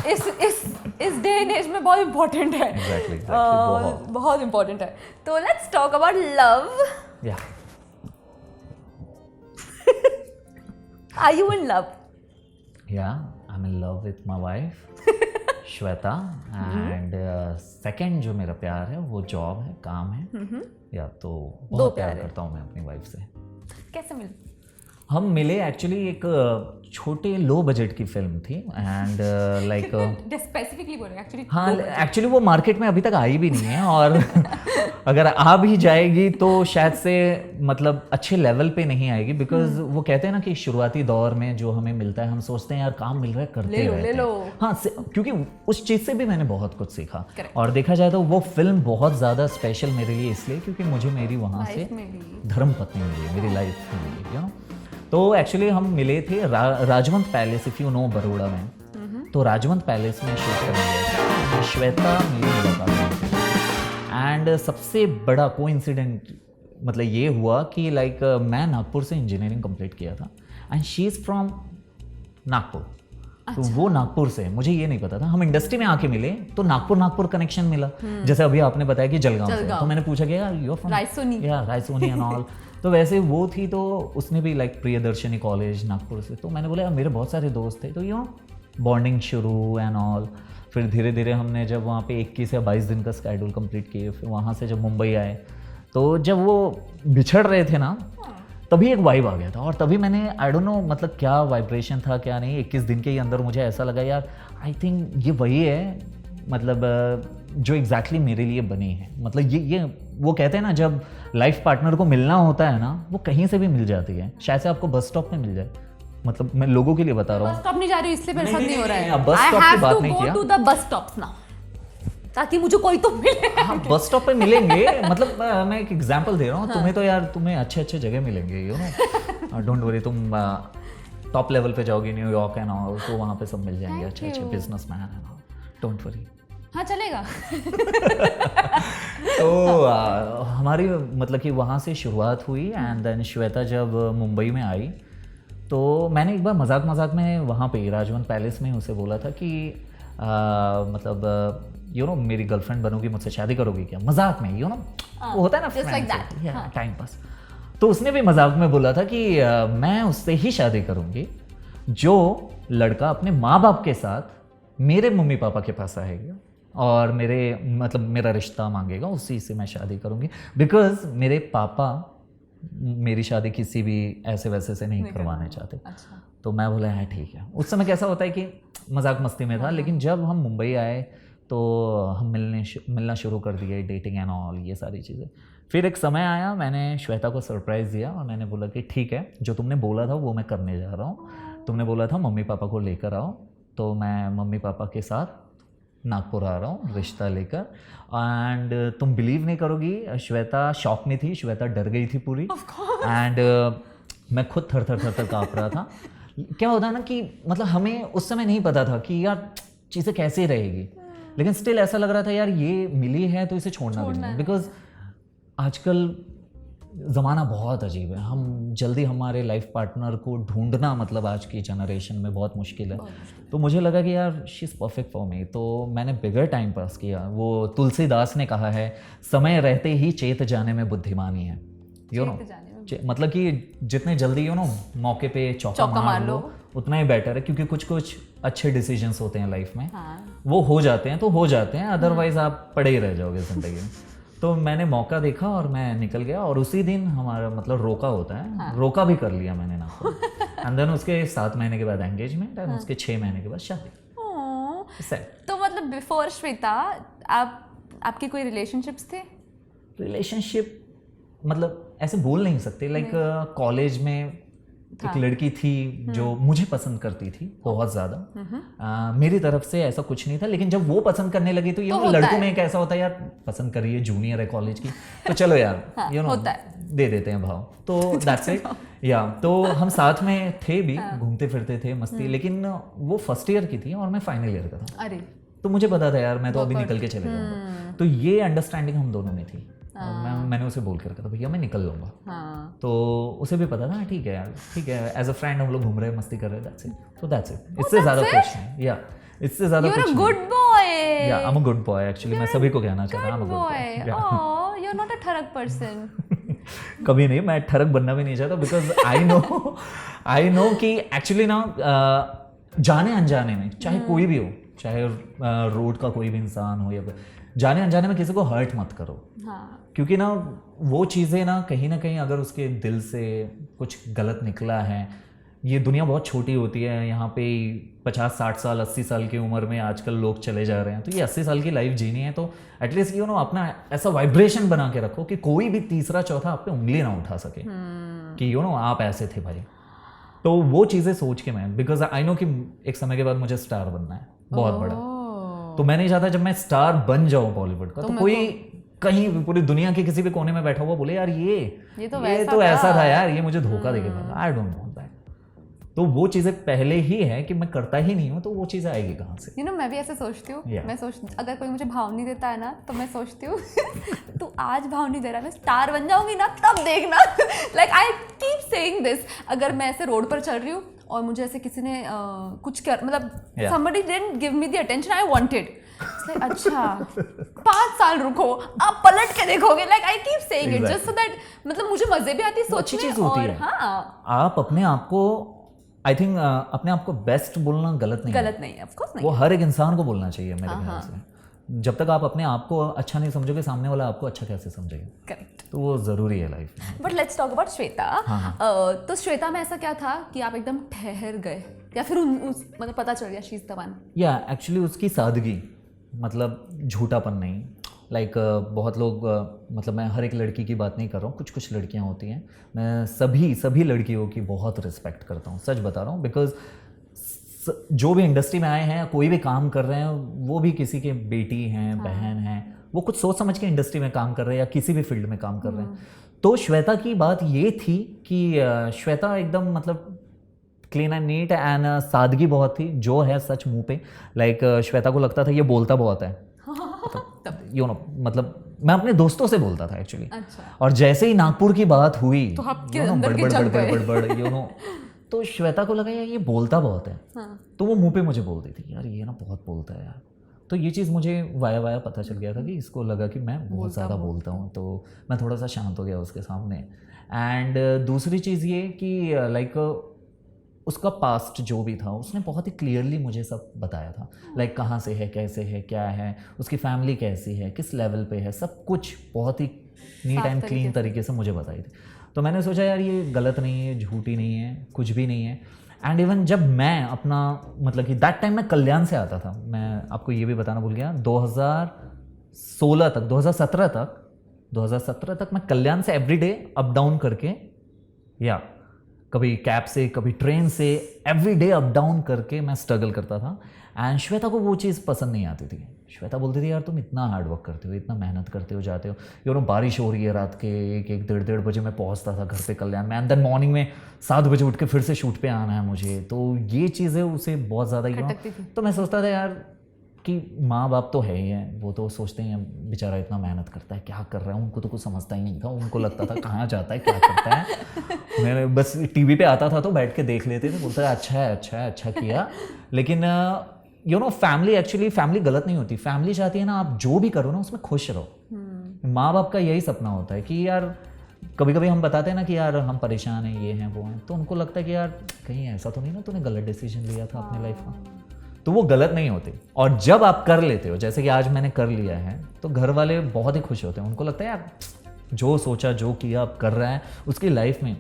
Speaker 1: इस डे एंड एज में बहुत इम्पोर्टेंट है।
Speaker 2: Exactly,
Speaker 1: बहुत इम्पोर्टेंट है। तो let's talk about love. Are you in love?
Speaker 2: Yeah, I'm in love with my wife, Shweta. And second जो मेरा प्यार है वो जॉब है, काम है। या तो बहुत प्यार करता हूँ मैं अपनी वाइफ से।
Speaker 1: कैसे मिले?
Speaker 2: हम मिले एक्चुअली एक छोटे लो बजट की फिल्म थी एंड लाइक
Speaker 1: स्पेसिफिकली बोले एक्चुअली।
Speaker 2: हाँ, एक्चुअली वो मार्केट में अभी तक आई भी नहीं है, और अगर आ भी जाएगी तो शायद से मतलब अच्छे लेवल पे नहीं आएगी, बिकॉज वो कहते हैं ना कि शुरुआती दौर में जो हमें मिलता है हम सोचते हैं यार काम मिल रहा है करते रहते हैं। हाँ, क्योंकि उस चीज़ से भी मैंने बहुत कुछ सीखा। और देखा जाए तो वो फिल्म बहुत ज़्यादा स्पेशल मेरे लिए इसलिए क्योंकि मुझे मेरी वहाँ से धर्मपत्नी मिली, मेरी लाइफ मिली, यू नो। तो एक्चुअली हम मिले थे Rajwant palace, if you know, Baroda में। तो राजवंत पैलेस में शूट करने गए थे, श्वेता मेरी मुलाकात हुई। एंड सबसे बड़ा कोइंसिडेंट मतलब ये हुआ कि लाइक मैं नागपुर से इंजीनियरिंग कंप्लीट किया था and she is from Nagpur. तो वो नागपुर से, मुझे ये नहीं पता था। हम इंडस्ट्री में आके मिले तो नागपुर कनेक्शन मिला। जैसे अभी आपने बताया कि जलगांव से, तो मैंने पूछा कि यार you are from Raisoni and all. तो वैसे वो थी, तो उसने भी लाइक प्रियदर्शनी कॉलेज नागपुर से। तो मैंने बोला यार मेरे बहुत सारे दोस्त थे, तो यू नो बॉन्डिंग शुरू एंड ऑल। फिर धीरे धीरे हमने जब वहाँ पे 21 या 22 दिन का स्केड्यूल कंप्लीट किए, फिर वहाँ से जब मुंबई आए, तो जब वो बिछड़ रहे थे ना, तभी एक वाइब आ गया था। और तभी मैंने आई डोंट नो मतलब क्या वाइब्रेशन था क्या नहीं, 21 दिन के ही अंदर मुझे ऐसा लगा यार आई थिंक ये वही है, मतलब जो एग्जैक्टली मेरे लिए बनी है। मतलब ये वो कहते हैं ना, जब लाइफ पार्टनर को मिलना होता है ना, वो कहीं से भी मिल जाती है। शायद से आपको बस स्टॉप पे मिल जाए। मतलब मैं लोगों के लिए बता रहा हूँ,
Speaker 1: बस स्टॉप नहीं जा रही इसलिए मेरे साथ नहीं हो रहा है।
Speaker 2: बस स्टॉप की बात नहीं किया,
Speaker 1: to the bus stops now, ताकि मुझे कोई तो मिले।
Speaker 2: हाँ, बस स्टॉप पे मिलेंगे। मतलब मैं एक एग्जांपल दे रहा हूँ। तुम्हें तो यार तुम्हें अच्छे जगह मिलेंगे, यू नो, डोंट वरी। तुम टॉप लेवल पे जाओगे, न्यूयॉर्क एंड ऑल, तो वहाँ पे सब मिल जाएंगे अच्छे businessman and all, don't worry.
Speaker 1: हाँ, चलेगा।
Speaker 2: तो हमारी मतलब कि वहाँ से शुरुआत हुई एंड देन श्वेता जब मुंबई में आई, तो मैंने एक बार मजाक में वहाँ पे राजवंत पैलेस में उसे बोला था कि मतलब यू नो मेरी गर्लफ्रेंड बनोगी, मुझसे शादी करोगी क्या, मजाक में, यू नो वो होता है ना टाइम पास। तो उसने भी मजाक में बोला था कि मैं उससे ही शादी करूँगी जो लड़का अपने माँ बाप के साथ मेरे मम्मी पापा के पास आएगा और मेरे मतलब मेरा रिश्ता मांगेगा, उसी से मैं शादी करूँगी। बिकॉज मेरे पापा मेरी शादी किसी भी ऐसे वैसे से नहीं करवाने चाहते।
Speaker 1: अच्छा।
Speaker 2: तो मैं बोला है ठीक है। उस समय कैसा होता है कि मजाक मस्ती में था, लेकिन जब हम मुंबई आए तो हम मिलना शुरू कर दिए, डेटिंग एंड ऑल ये सारी चीज़ें। फिर एक समय आया, मैंने श्वेता को सरप्राइज़ दिया और मैंने बोला कि ठीक है, जो तुमने बोला था वो मैं करने जा रहा हूँ। तुमने बोला था मम्मी पापा को लेकर आओ, तो मैं मम्मी पापा के साथ नागपुर आ रहा हूँ रिश्ता लेकर। एंड तुम बिलीव नहीं करोगी, श्वेता शॉक में थी, श्वेता डर गई थी पूरी। एंड मैं खुद थर काँप रहा था। क्या होता है ना कि मतलब हमें उस समय नहीं पता था कि यार चीज़ें कैसे रहेगी, लेकिन स्टिल ऐसा लग रहा था यार ये मिली है तो इसे छोड़ना भी नहीं। बिकॉज आजकल ज़माना बहुत अजीब है, हम जल्दी हमारे लाइफ पार्टनर को ढूंढना मतलब आज की जनरेशन में बहुत मुश्किल है। तो मुझे लगा कि यार she is perfect for me, तो मैंने बिगर टाइम पास किया। वो तुलसीदास ने कहा है, समय रहते ही चेत जाने में बुद्धिमानी है, यू नो। मतलब कि जितने जल्दी यू नो मौके पे चौका मार लो उतना ही बेटर है, क्योंकि कुछ अच्छे डिसीजंस होते हैं लाइफ में। वो हो जाते हैं तो हो जाते हैं, अदरवाइज आप पड़े ही रह जाओगे ज़िंदगी में। तो मैंने मौका देखा और मैं निकल गया, और उसी दिन हमारा मतलब रोका होता है, रोका भी कर लिया मैंने नागपुर। एंड देन उसके 7 महीने के बाद एंगेजमेंट एंड उसके 6 महीने के बाद शादी।
Speaker 1: तो मतलब बिफोर श्वेता आपके कोई रिलेशनशिप्स थे?
Speaker 2: रिलेशनशिप मतलब ऐसे बोल नहीं सकते, लाइक कॉलेज में एक लड़की थी जो मुझे पसंद करती थी बहुत ज़्यादा, मेरी तरफ से ऐसा कुछ नहीं था, लेकिन जब वो पसंद करने लगी तो ये लड़कों में एक ऐसा होता है यार, पसंद करिए, जूनियर है कॉलेज की, तो चलो यार यू नो दे देते हैं भाव, तो दैट्स इट। या तो हम साथ में थे भी, घूमते फिरते थे मस्ती, लेकिन वो फर्स्ट ईयर की थी और मैं फाइनल ईयर का था।
Speaker 1: अरे
Speaker 2: तो मुझे पता था यार मैं तो अभी निकल के चले जाऊंगा, तो ये अंडरस्टैंडिंग हम दोनों में थी। मैंने उसे बोल के रखा था भैया मैं निकल लूंगा। तो उसे भी पता था ठीक है यार, ठीक है, एज अ फ्रेंड हम लोग घूम रहे हैं, मस्ती कर रहे हैं, दैट्स इट। तो दैट्स इट, इससे ज्यादा कुछ नहीं। या इससे ज्यादा कुछ नहीं।
Speaker 1: Good boy.
Speaker 2: या I am a good boy actually, मैं सभी को कहना चाहता हूं, I am a good boy.
Speaker 1: Oh you are not a ठरक पर्सन।
Speaker 2: कभी नहीं, मैं ठरक बनना भी नहीं चाहता, बिकॉज आई नो कि एक्चुअली ना जाने अनजाने में चाहे कोई भी हो, चाहे रोड का कोई भी इंसान हो या जाने अनजाने में किसी को हर्ट मत करो। क्योंकि ना वो चीज़ें ना कहीं अगर उसके दिल से कुछ गलत निकला है, ये दुनिया बहुत छोटी होती है, यहाँ पे 50-60 साल 80 साल की उम्र में आजकल लोग चले जा रहे हैं, तो ये 80 साल की लाइफ जीनी है, तो एटलीस्ट यू नो अपना ऐसा वाइब्रेशन बना के रखो कि कोई भी तीसरा चौथा आप पे उंगली ना उठा सके कि यू नो आप ऐसे थे भाई। तो वो चीज़ें सोच के मैं, बिकॉज आई नो कि एक समय के बाद मुझे स्टार बनना है बहुत बड़ा, तो मैं नहीं चाहता जब मैं स्टार बन जाऊँ बॉलीवुड का तो कोई कहीं भी पूरी दुनिया के किसी भी कोने में बैठा हुआ बोले यार ये तो ऐसा था यार, ये मुझे धोखा देके भागा। I don't want that. तो वो चीज़ें पहले ही है कि मैं करता ही नहीं हूँ, तो वो चीज़ें आएगी कहाँ से?
Speaker 1: यू नो मैं भी ऐसे सोचती हूँ। मैं अगर कोई मुझे भाव नहीं देता है ना तो मैं सोचती हूँ तू आज भाव नहीं दे रहा, मैं स्टार बन जाऊंगी ना तब देखना। Like I keep saying this. अगर मैं ऐसे रोड पर चल रही हूँ और मुझे ऐसे किसी ने कुछ कर मतलब somebody didn't give me the attention I wanted, like, अच्छा 5 साल रुको, आप पलट के देखोगे। Like I keep saying it just so that मतलब मुझे मजे भी आती है सोचने।
Speaker 2: चीज होती है। हाँ, आप अपने आप को आई थिंक अपने आप को बेस्ट बोलना गलत नहीं
Speaker 1: है, ऑफ कोर्स नहीं।
Speaker 2: वो हर एक इंसान को बोलना चाहिए मेरे ख्याल से। जब तक आप अपने आप को अच्छा नहीं समझोगे, सामने वाला आपको अच्छा कैसे समझेगा?
Speaker 1: करेक्ट।
Speaker 2: तो वो जरूरी है लाइफ में।
Speaker 1: But let's talk about Shweta. तो श्वेता में ऐसा क्या था कि आप एकदम ठहर गए या फिर मतलब पता चल गया शी इज द वन? या
Speaker 2: एक्चुअली उसकी सादगी, मतलब झूठापन नहीं। लाइक बहुत लोग मतलब मैं हर एक लड़की की बात नहीं कर रहा हूँ, कुछ लड़कियाँ होती हैं, मैं सभी लड़कियों की बहुत रिस्पेक्ट करता हूँ, सच बता रहा हूँ। बिकॉज जो भी इंडस्ट्री में आए हैं, कोई भी काम कर रहे हैं, वो भी किसी के बेटी हैं, बहन हैं, वो कुछ सोच समझ के इंडस्ट्री में काम कर रहे हैं या किसी भी फील्ड में काम कर रहे हैं। तो श्वेता की बात ये थी कि श्वेता एकदम मतलब क्लीन एंड नीट एंड सादगी बहुत थी, जो है सच मुंह पे। लाइक श्वेता को लगता था ये बोलता बहुत है, यू नो मतलब मैं अपने दोस्तों से बोलता था एक्चुअली। और जैसे ही नागपुर की बात हुई तो बड़बड़ यू नो, तो श्वेता को लगा यार ये बोलता बहुत है। तो वो मुंह पे मुझे बोल देती थी यार ये ना बहुत बोलता है यार। तो ये चीज़ मुझे वाया पता चल गया था कि इसको लगा कि मैं बहुत ज़्यादा बोलता हूँ, तो मैं थोड़ा सा शांत हो गया उसके सामने। एंड दूसरी चीज़ ये कि लाइक उसका पास्ट जो भी था उसने बहुत ही क्लियरली मुझे सब बताया था। लाइक कहाँ से है, कैसे है, क्या है, उसकी फैमिली कैसी है, किस लेवल पे है, सब कुछ बहुत ही नीट एंड क्लीन तरीके से मुझे बताई थी। तो मैंने सोचा यार ये गलत नहीं है, झूठी नहीं है, कुछ भी नहीं है। एंड इवन जब मैं अपना मतलब कि दैट टाइम मैं कल्याण से आता था, मैं आपको ये भी बताना भूल गया, 2017 तक मैं कल्याण से एवरीडे अप डाउन करके, या कभी कैब से कभी ट्रेन से, एवरीडे अप डाउन करके मैं स्ट्रगल करता था। एंड श्वेता को वो चीज़ पसंद नहीं आती थी। श्वेता बोलती थी यार तुम इतना हार्ड वर्क करते हो, इतना मेहनत करते हो, जाते हो, यू नो बारिश हो रही है रात के 1-1, 1:30 बजे मैं पहुंचता था घर पे कल्याण में, एंड देन मॉर्निंग में 7 बजे उठ के फिर से शूट पे आना है मुझे। तो ये चीज़ें उसे बहुत ज़्यादा तो मैं सोचता था यार कि माँ बाप तो है ही हैं, वो तो सोचते हैं बेचारा इतना मेहनत करता है, क्या कर रहा है, उनको तो कुछ समझता ही नहीं था। उनको लगता था कहाँ जाता है, क्या करता है। मैंने बस टीवी पे आता था तो बैठ के देख लेते थे, बोलता है अच्छा किया। लेकिन यू नो फैमिली गलत नहीं होती। फैमिली चाहती है ना आप जो भी करो ना उसमें खुश रहो। माँ बाप का यही सपना होता है कि यार कभी कभी हम बताते हैं ना कि यार हम परेशान हैं, ये हैं वो हैं, तो उनको लगता है कि यार कहीं ऐसा तो नहीं ना तूने गलत डिसीजन लिया था अपनी लाइफ का। तो वो गलत नहीं होते। और जब आप कर लेते हो, जैसे कि आज मैंने कर लिया है, तो घर वाले बहुत ही खुश होते हैं। उनको लगता है यार जो सोचा जो किया अब कर रहा है, उसकी लाइफ में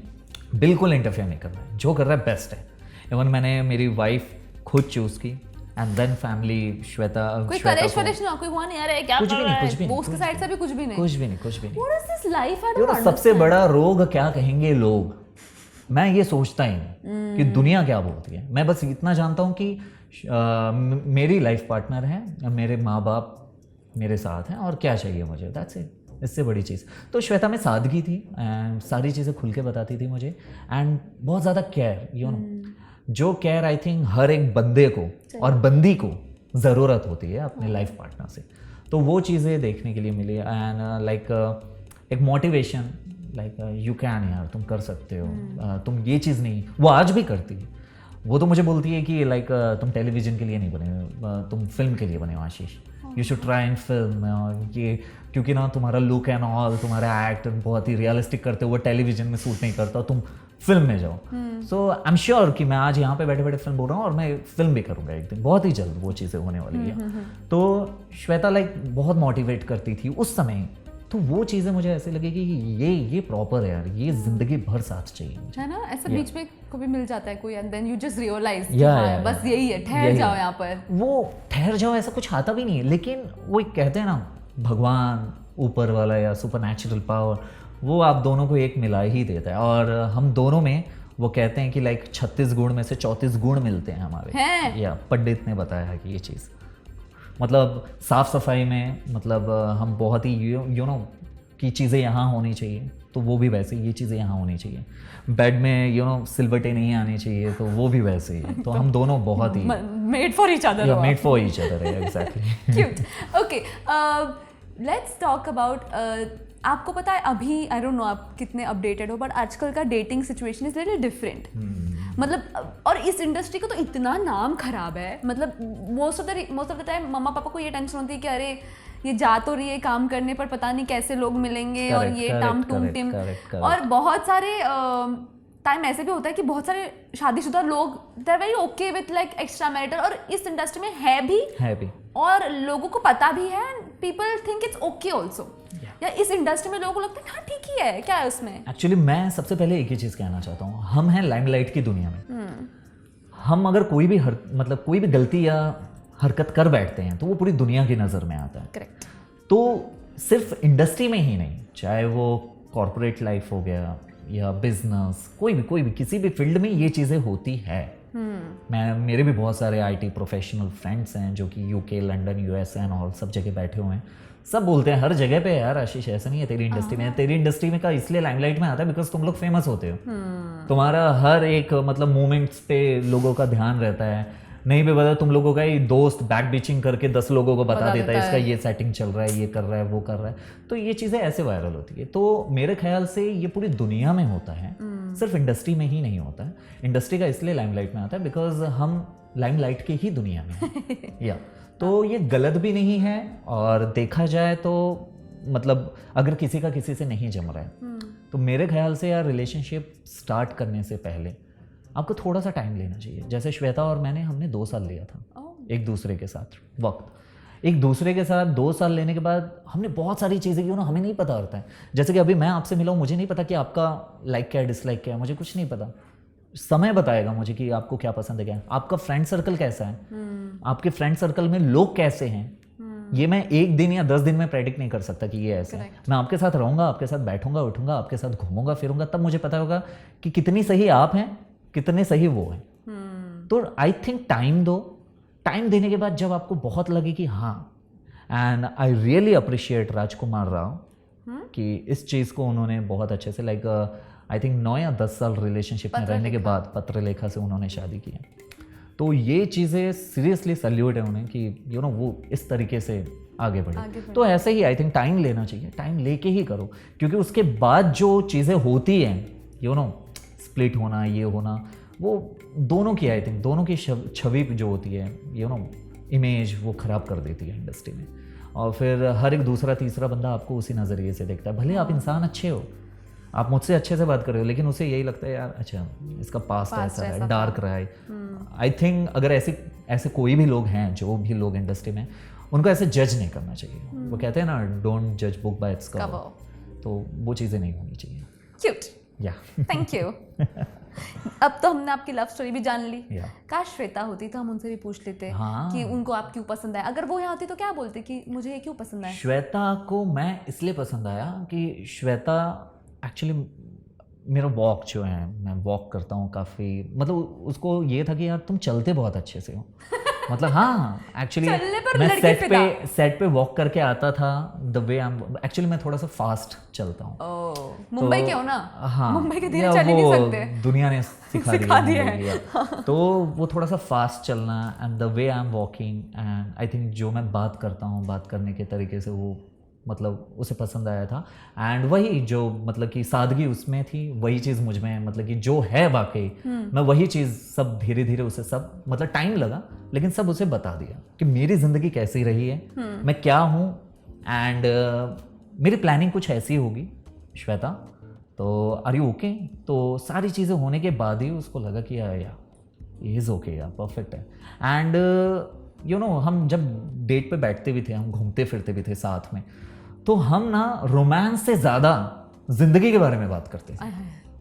Speaker 2: बिल्कुल इंटरफेयर नहीं कर रहा है, जो कर रहा है बेस्ट है। इवन मैंने मेरी वाइफ खुद चूज़ की, एंड देन फैमिली श्वेता
Speaker 1: कोई
Speaker 2: श्वेता
Speaker 1: करेश
Speaker 2: को
Speaker 1: वरेश ना, कोई हुआ नहीं यार ये क्या
Speaker 2: कुछ
Speaker 1: कर
Speaker 2: भी
Speaker 1: रहा
Speaker 2: नहीं,
Speaker 1: है,
Speaker 2: कुछ भी नहीं,
Speaker 1: बॉस की
Speaker 2: कुछ
Speaker 1: साइड से भी कुछ भी नहीं.
Speaker 2: कुछ भी नहीं, कुछ भी नहीं।
Speaker 1: What is this life? I
Speaker 2: You
Speaker 1: don't
Speaker 2: know, सबसे
Speaker 1: understand.
Speaker 2: बड़ा रोग क्या कहेंगे लोग, मैं ये सोचता ही नहीं कि दुनिया क्या बोलती है. मैं बस इतना जानता हूँ कि मेरी लाइफ पार्टनर है, मेरे माँ बाप मेरे साथ हैं, और क्या चाहिए मुझे, दैट्स इट. इससे बड़ी चीज़ तो श्वेता में सादगी थी एंड सारी चीज़ें खुल के बताती थी मुझे, एंड बहुत ज़्यादा केयर, यू नो, जो केयर आई थिंक हर एक बंदे को और बंदी को ज़रूरत होती है अपने लाइफ पार्टनर से. तो वो चीज़ें देखने के लिए मिली, एंड लाइक एक मोटिवेशन, लाइक यू कैन, यार तुम कर सकते हो, तुम ये चीज़ नहीं, वो आज भी करती है. वो तो मुझे बोलती है कि लाइक तुम टेलीविज़न के लिए नहीं बने हो, तुम फिल्म के लिए बने हो Ashish, you should try in film. और ये क्योंकि ना तुम्हारा लुक एंड ऑल, तुम्हारा एक्ट बहुत ही रियलिस्टिक करते हो, वो टेलीविजन में सूट नहीं करता, तुम फिल्म में जाओ. सो आई एम श्योर कि मैं आज यहाँ पे बैठे बैठे फिल्म बोल रहा हूँ, और मैं फिल्म भी करूँगा एक दिन, बहुत ही जल्द वो चीज़ें होने वाली है. तो श्वेता लाइक बहुत मोटिवेट करती थी उस समय. तो वो चीज़ें मुझे ऐसे लगी कि ये प्रॉपर है यार, ये जिंदगी भर साथ चाहिए मुझे.
Speaker 1: है ना, ऐसे बीच में कभी मिल जाता है कोई, and then you just realise बस यही है, ठहर
Speaker 2: यही
Speaker 1: जाओ
Speaker 2: है.
Speaker 1: यहाँ पर.
Speaker 2: वो ठहर जाओ ऐसा कुछ आता भी नहीं है, लेकिन वो एक कहते हैं ना, भगवान ऊपर वाला या सुपर नेचुरल पावर, वो आप दोनों को एक मिला ही देता है. और हम दोनों में वो कहते हैं कि लाइक 36 गुण में से 34 गुण मिलते हैं हमारे.
Speaker 1: हैं?
Speaker 2: या पंडित ने बताया है कि ये चीज़, मतलब साफ सफाई में, मतलब हम बहुत ही यू नो कि चीज़ें यहाँ होनी चाहिए, तो वो भी वैसे ही ये चीज़ें यहाँ होनी चाहिए. बेड में यू नो सिलबटे नहीं आनी चाहिए, तो वो भी वैसे ही है. तो हम दोनों बहुत ही
Speaker 1: made for each other.
Speaker 2: Made for each other है. Exactly.
Speaker 1: Cute. Okay, let's talk about, आपको पता है अभी, आई डोंट नो आप कितने अपडेटेड हो, बट आजकल का dating situation is little different. मतलब और इस इंडस्ट्री का तो इतना नाम खराब है, मतलब मोस्ट ऑफ द टाइम मम्मा पापा को ये टेंशन होती है कि अरे ये जा तो रही है काम करने, पर पता नहीं कैसे लोग मिलेंगे, और ये टाम टूम टिम. और बहुत सारे टाइम ऐसे भी होता है कि बहुत सारे शादीशुदा लोग they are very okay with like extramarital, और इस इंडस्ट्री में है भी, और लोगों को पता भी है, people think it's okay also. या इस इंडस्ट्री में लोगों को लगता है हाँ ठीक ही है, क्या है उसमें.
Speaker 2: एक्चुअली मैं सबसे पहले एक ही चीज़ कहना चाहता हूँ, हम हैं लाइमलाइट की दुनिया में. हम अगर कोई भी मतलब कोई भी गलती या हरकत कर बैठते हैं तो वो पूरी दुनिया की नज़र में आता है.
Speaker 1: करेक्ट.
Speaker 2: तो सिर्फ इंडस्ट्री में ही नहीं, चाहे वो कॉर्पोरेट लाइफ हो गया या बिजनेस, कोई भी किसी भी फील्ड में ये चीज़ें होती है. मेरे भी बहुत सारे आईटी प्रोफेशनल फ्रेंड्स हैं जो कि UK, London, US and all सब जगह बैठे हुए हैं. सब बोलते हैं हर जगह पे, यार आशीष ऐसा नहीं है तेरी इंडस्ट्री में, तेरी इंडस्ट्री में का इसलिए लाइमलाइट में आता है बिकॉज तुम लोग फेमस होते हो. तुम्हारा हर एक मतलब मोमेंट्स पे लोगों का ध्यान रहता है. नहीं भी बता, तुम लोगों का ही दोस्त बैक बीचिंग करके 10 लोगों को बता देता है इसका ये सेटिंग चल रहा है, ये कर रहा है, वो कर रहा है. तो ये चीज़ें ऐसे वायरल होती है. तो मेरे ख्याल से ये पूरी दुनिया में होता है, सिर्फ इंडस्ट्री में ही नहीं होता है. इंडस्ट्री का इसलिए लाइमलाइट में आता है बिकॉज हम लाइमलाइट की ही दुनिया में हैं. या तो ये गलत भी नहीं है, और देखा जाए तो मतलब अगर किसी का किसी से नहीं जम रहा है तो मेरे ख्याल से यार रिलेशनशिप स्टार्ट करने से पहले आपको थोड़ा सा टाइम लेना चाहिए. जैसे श्वेता और हमने 2 साल लिया था एक दूसरे के साथ वक्त. एक दूसरे के साथ 2 साल लेने के बाद हमने बहुत सारी चीज़ें की, हमें नहीं पता होता है. जैसे कि अभी मैं आपसे मिला हूँ, मुझे नहीं पता कि आपका लाइक क्या है, डिसलाइक क्या है, मुझे कुछ नहीं पता. समय बताएगा मुझे कि आपको क्या पसंद है, क्या है. आपका फ्रेंड सर्कल कैसा है, आपके फ्रेंड सर्कल में लोग कैसे हैं, ये मैं 1 दिन या 10 दिन में प्रेडिक्ट नहीं कर सकता कि ये ऐसा है. मैं आपके साथ रहूँगा, आपके साथ बैठूंगा, उठूंगा, आपके साथ घूमूंगा फिरूंगा, तब मुझे पता होगा कि कितनी सही आप हैं, कितने सही वो हैं. तो आई थिंक टाइम दो. टाइम देने के बाद जब आपको बहुत लगे कि हाँ, एंड आई रियली अप्रिशिएट राजकुमार राव कि इस चीज़ को उन्होंने बहुत अच्छे से लाइक आई थिंक 9 या 10 साल रिलेशनशिप में रहने के बाद पत्रलेखा से उन्होंने शादी की है. तो ये चीज़ें सीरियसली सैल्यूट है उन्हें कि यू नो वो इस तरीके से आगे बढ़े. तो ऐसे ही आई थिंक टाइम लेना चाहिए, टाइम लेके ही करो, क्योंकि उसके बाद जो चीज़ें होती हैं यू नो स्प्लिट होना, ये होना, वो दोनों की आई थिंक दोनों की छवि जो होती है यू नो इमेज वो ख़राब कर देती है इंडस्ट्री में. और फिर हर एक दूसरा तीसरा बंदा आपको उसी नज़रिए से देखता है. भले आप इंसान अच्छे हो, आप मुझसे अच्छे से बात कर रहे हो, लेकिन उसे यही लगता है यार अच्छा इसका पास्ट ऐसा है, डार्क रहा है. आई थिंक अगर ऐसे कोई भी लोग हैं, जो भी लोग इंडस्ट्री में, उनको ऐसे जज नहीं करना चाहिए. वो कहते हैं ना, डोंट जज बुक बाय इट्स कवर. तो वो चीज़ें नहीं होनी चाहिए.
Speaker 1: क्यूट.
Speaker 2: या
Speaker 1: थैंक यू. अब तो हमने आपकी लव स्टोरी भी जान ली।
Speaker 2: Yeah.
Speaker 1: काश श्वेता होती तो हम उनसे भी पूछ लेते
Speaker 2: हाँ।
Speaker 1: कि उनको आप क्यों पसंद आया। अगर वो यहाँ होती तो क्या बोलती कि मुझे ये क्यों पसंद आया?
Speaker 2: श्वेता को मैं इसलिए पसंद आया कि श्वेता एक्चुअली मेरा वॉक जो है, मैं वॉक करता हूँ काफ़ी, मतलब उसको ये था कि यार तुम चलते बहुत अच्छे से हो। मतलब हाँ एक्चुअली
Speaker 1: चलने पर
Speaker 2: मैं
Speaker 1: लड़की
Speaker 2: सेट पे वॉक करके आता था the way I am, actually मैं थोड़ा सा फास्ट चलता हूँ।
Speaker 1: ओह, मुंबई के हो ना?
Speaker 2: हाँ,
Speaker 1: मुंबई के धीरे
Speaker 2: या
Speaker 1: चल ही नहीं
Speaker 2: वो
Speaker 1: सकते।
Speaker 2: दुनिया ने सिखा
Speaker 1: सिखा
Speaker 2: दिया
Speaker 1: दिया
Speaker 2: है। तो वो थोड़ा सा फास्ट चलना and the way I am walking and I think जो मैं बात करता हूँ, बात करने के तरीके से वो मतलब उसे पसंद आया था। एंड वही जो मतलब कि सादगी उसमें थी, वही चीज़ मुझ में मतलब कि जो है वाकई, मैं वही चीज़ सब धीरे धीरे उसे सब मतलब टाइम लगा लेकिन सब उसे बता दिया कि मेरी ज़िंदगी कैसी रही है, मैं क्या हूँ एंड मेरी प्लानिंग कुछ ऐसी होगी श्वेता, तो आर यू ओके। तो सारी चीज़ें होने के बाद ही उसको लगा कि या इज़ ओके, या परफेक्ट है। एंड यू नो हम जब डेट पे बैठते भी थे, हम घूमते फिरते भी थे साथ में, तो हम ना रोमांस से ज़्यादा जिंदगी के बारे में बात करते थे।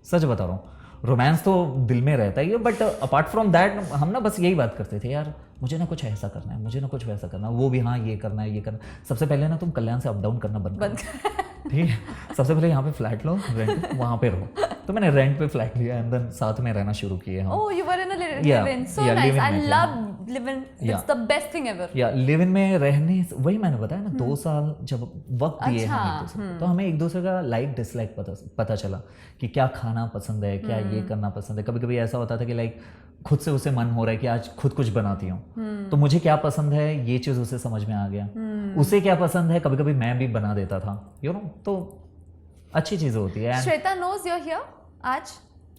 Speaker 2: सच बता रहा हूँ, रोमांस तो दिल में रहता ही है बट अपार्ट फ्रॉम दैट हम ना बस यही बात करते थे, यार मुझे ना कुछ ऐसा करना है, मुझे ना कुछ वैसा करना है, वो भी हाँ ये करना है, ये करना। सबसे पहले ना तुम कल्याण से अप डाउन करना बंद करो, ठीक है। सबसे पहले यहाँ पे फ्लैट लो, रेंट वहाँ पे रहो। तो मैंने रेंट पे फ्लैट लिया एंड देन साथ में रहना शुरू किए हम।
Speaker 1: Oh, you were in a
Speaker 2: Yeah,
Speaker 1: live-in. So
Speaker 2: yeah,
Speaker 1: nice.
Speaker 2: live-in
Speaker 1: I
Speaker 2: में थे
Speaker 1: love
Speaker 2: हम।
Speaker 1: live-in. It's
Speaker 2: Yeah.
Speaker 1: the best thing ever.
Speaker 2: या लिव इन में रहने, वही मैंने बताया ना 2 साल जब वक्त दिए
Speaker 1: अच्छा,
Speaker 2: हम एक दूसरे को, तो हमें एक दूसरे का लाइक डिसलाइक पता चला कि क्या खाना पसंद है, क्या ये करना पसंद है। कभी कभी ऐसा होता था कि लाइक खुद से उसे मन हो रहा है कि आज खुद कुछ बनाती हूँ, तो मुझे क्या पसंद है ये चीज़ उसे समझ में आ गया, उसे क्या पसंद है कभी कभी मैं भी बना देता था, यू नो। तो अच्छी चीज़ होती है।
Speaker 1: Shweta knows you're here. आज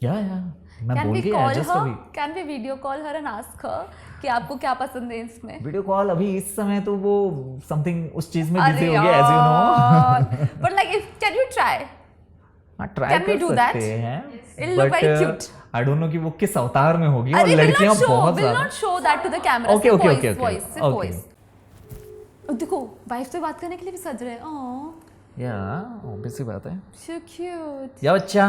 Speaker 2: या मैं
Speaker 1: can
Speaker 2: बोल
Speaker 1: we
Speaker 2: के
Speaker 1: call
Speaker 2: एडजस्ट
Speaker 1: her?
Speaker 2: अभी
Speaker 1: Can we video call her and ask her कि आपको क्या पसंद है इसमें?
Speaker 2: वीडियो कॉल अभी इस समय तो वो समथिंग उस चीज़ में बिजी
Speaker 1: अरे
Speaker 2: हो गया एज यू नो।
Speaker 1: यार, but like if can you try?
Speaker 2: हाँ ट्राई
Speaker 1: Can we
Speaker 2: कर
Speaker 1: do that?
Speaker 2: सकते हैं
Speaker 1: It'll look very cute.
Speaker 2: I don't no कि वो किस अवतार में होगी। और
Speaker 1: अरे
Speaker 2: लड़कियां बहुत
Speaker 1: will
Speaker 2: ज्यादा
Speaker 1: not show that to the camera.
Speaker 2: Okay,
Speaker 1: सिर्फ
Speaker 2: okay,
Speaker 1: voice,
Speaker 2: okay, okay.
Speaker 1: voice, सिर्फ
Speaker 2: Okay.
Speaker 1: voice. देखो वाइफ से बात करने के लिए भी सज रहे हैं। Oh,
Speaker 2: या ऑब्वियस सी बात है।
Speaker 1: so cute.
Speaker 2: या बच्चा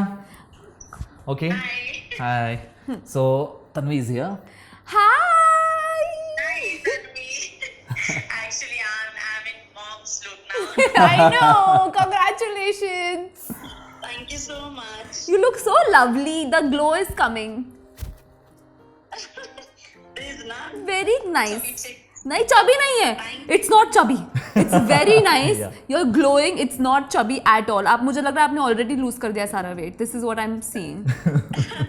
Speaker 2: okay hi so Tanvi is here.
Speaker 1: Hi.
Speaker 3: Hi, Tanvi. Actually, I'm in mom's look now.
Speaker 1: I know. Congratulations.
Speaker 3: Thank you so much.
Speaker 1: You look so lovely. The glow is coming.
Speaker 3: This is not
Speaker 1: Very nice.
Speaker 3: chubby chick.
Speaker 1: नहीं chubby नहीं है. It's not chubby. It's very nice.
Speaker 2: Yeah.
Speaker 1: You're glowing. It's not chubby at all. आप मुझे लग रहा है आपने already lose कर दिया सारा weight. This is what I'm seeing.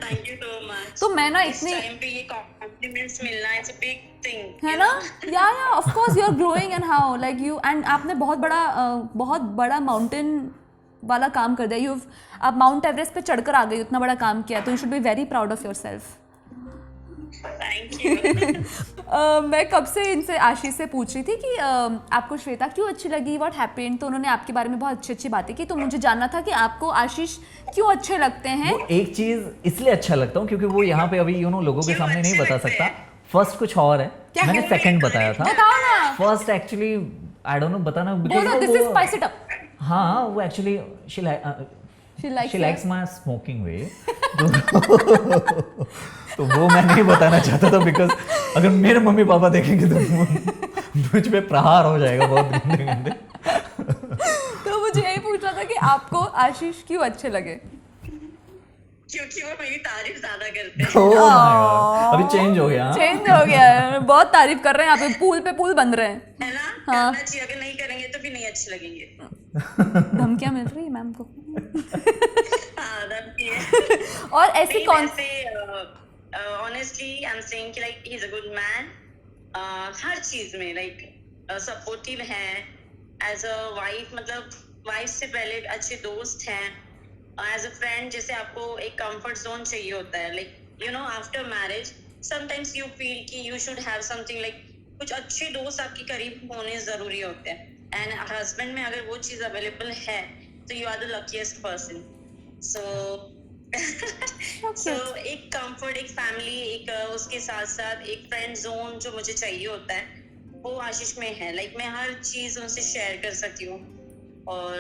Speaker 3: Thank you so much.
Speaker 1: तो मैं ना
Speaker 3: इस
Speaker 1: इतनी
Speaker 3: टाइम पे ये compliments मिलना it's a big thing.
Speaker 1: है ना? Yeah, of course you're glowing and how like you and आपने बहुत बड़ा mountain वाला काम कर दिया. आप माउंट एवरेस्ट पे चढ़कर आ गई, उतना बड़ा काम किया, तो you should be very proud of yourself.
Speaker 3: Thank you.
Speaker 1: मैं कब से इनसे आशीष से पूछ रही थी कि आपको श्वेता क्यों अच्छी लगी, व्हाट हैपेंड, तो उन्होंने आपके बारे में बहुत अच्छी अच्छी बातें की, तो मुझे जानना था कि आपको आशीष क्यों अच्छे लगते हैं।
Speaker 2: वो एक चीज इसलिए अच्छा लगता हूँ क्योंकि वो यहाँ पे अभी यू नो लोगों के
Speaker 3: क्यों
Speaker 2: सामने नहीं
Speaker 3: अच्छे
Speaker 2: बता
Speaker 3: लगते
Speaker 2: सकता।
Speaker 3: हैं?
Speaker 2: फर्स्ट कुछ और है,
Speaker 1: क्या
Speaker 2: मैंने
Speaker 1: है?
Speaker 2: सेकंड बताया था।
Speaker 1: बताओ ना,
Speaker 2: first actually I don't know बताना
Speaker 1: बोलो, this is spice it up.
Speaker 2: हाँ वो actually
Speaker 1: She likes
Speaker 2: she
Speaker 1: it.
Speaker 2: Likes my smoking way. तो वो मैं नहीं बताना चाहता था बिकॉज अगर मेरे मम्मी पापा देखेंगे तो मुझ पे प्रहार हो जाएगा बहुत गंदे गंदे।
Speaker 1: तो मुझे यही पूछना था कि आपको आशीष क्यों अच्छे लगे।
Speaker 3: क्योंकि वो मेरी तारीफ ज्यादा करते हैं.
Speaker 2: Oh my God, अभी चेंज हो गया।
Speaker 1: चेंज हो गया है, बहुत तारीफ कर रहे हैं यहाँ पे पुल बन रहे हैं।
Speaker 3: है ना?
Speaker 1: हाँ।
Speaker 3: करना चाहिए, अगर नहीं करेंगे तो भी नहीं अच्छे लगेंगे.
Speaker 1: धमकियाँ मिल रही है मैम को।
Speaker 3: हाँ, that's it.
Speaker 1: और ऐसी
Speaker 3: नहीं,
Speaker 1: कौन
Speaker 3: वैसे honestly I'm saying कि like he's a good man. हर चीज में like सपोर्टिव है. As a wife मतलब वाइफ से पहले अच्छे दोस्त हैं. As a friend जैसे आपको एक comfort zone चाहिए होता है. Like you know after marriage sometimes you feel कि you should have something like कुछ अच्छे दोस्त आपके करीब होने जरूरी होते हैं. And husband में अगर वो चीज अवेलेबल है तो you are the luckiest person. So एक कंफर्ट, एक फैमिली, एक उसके साथ साथ एक फ्रेंड जोन जो मुझे चाहिए होता है वो आशीष में है. लाइक मैं हर चीज उनसे शेयर कर सकती हूँ और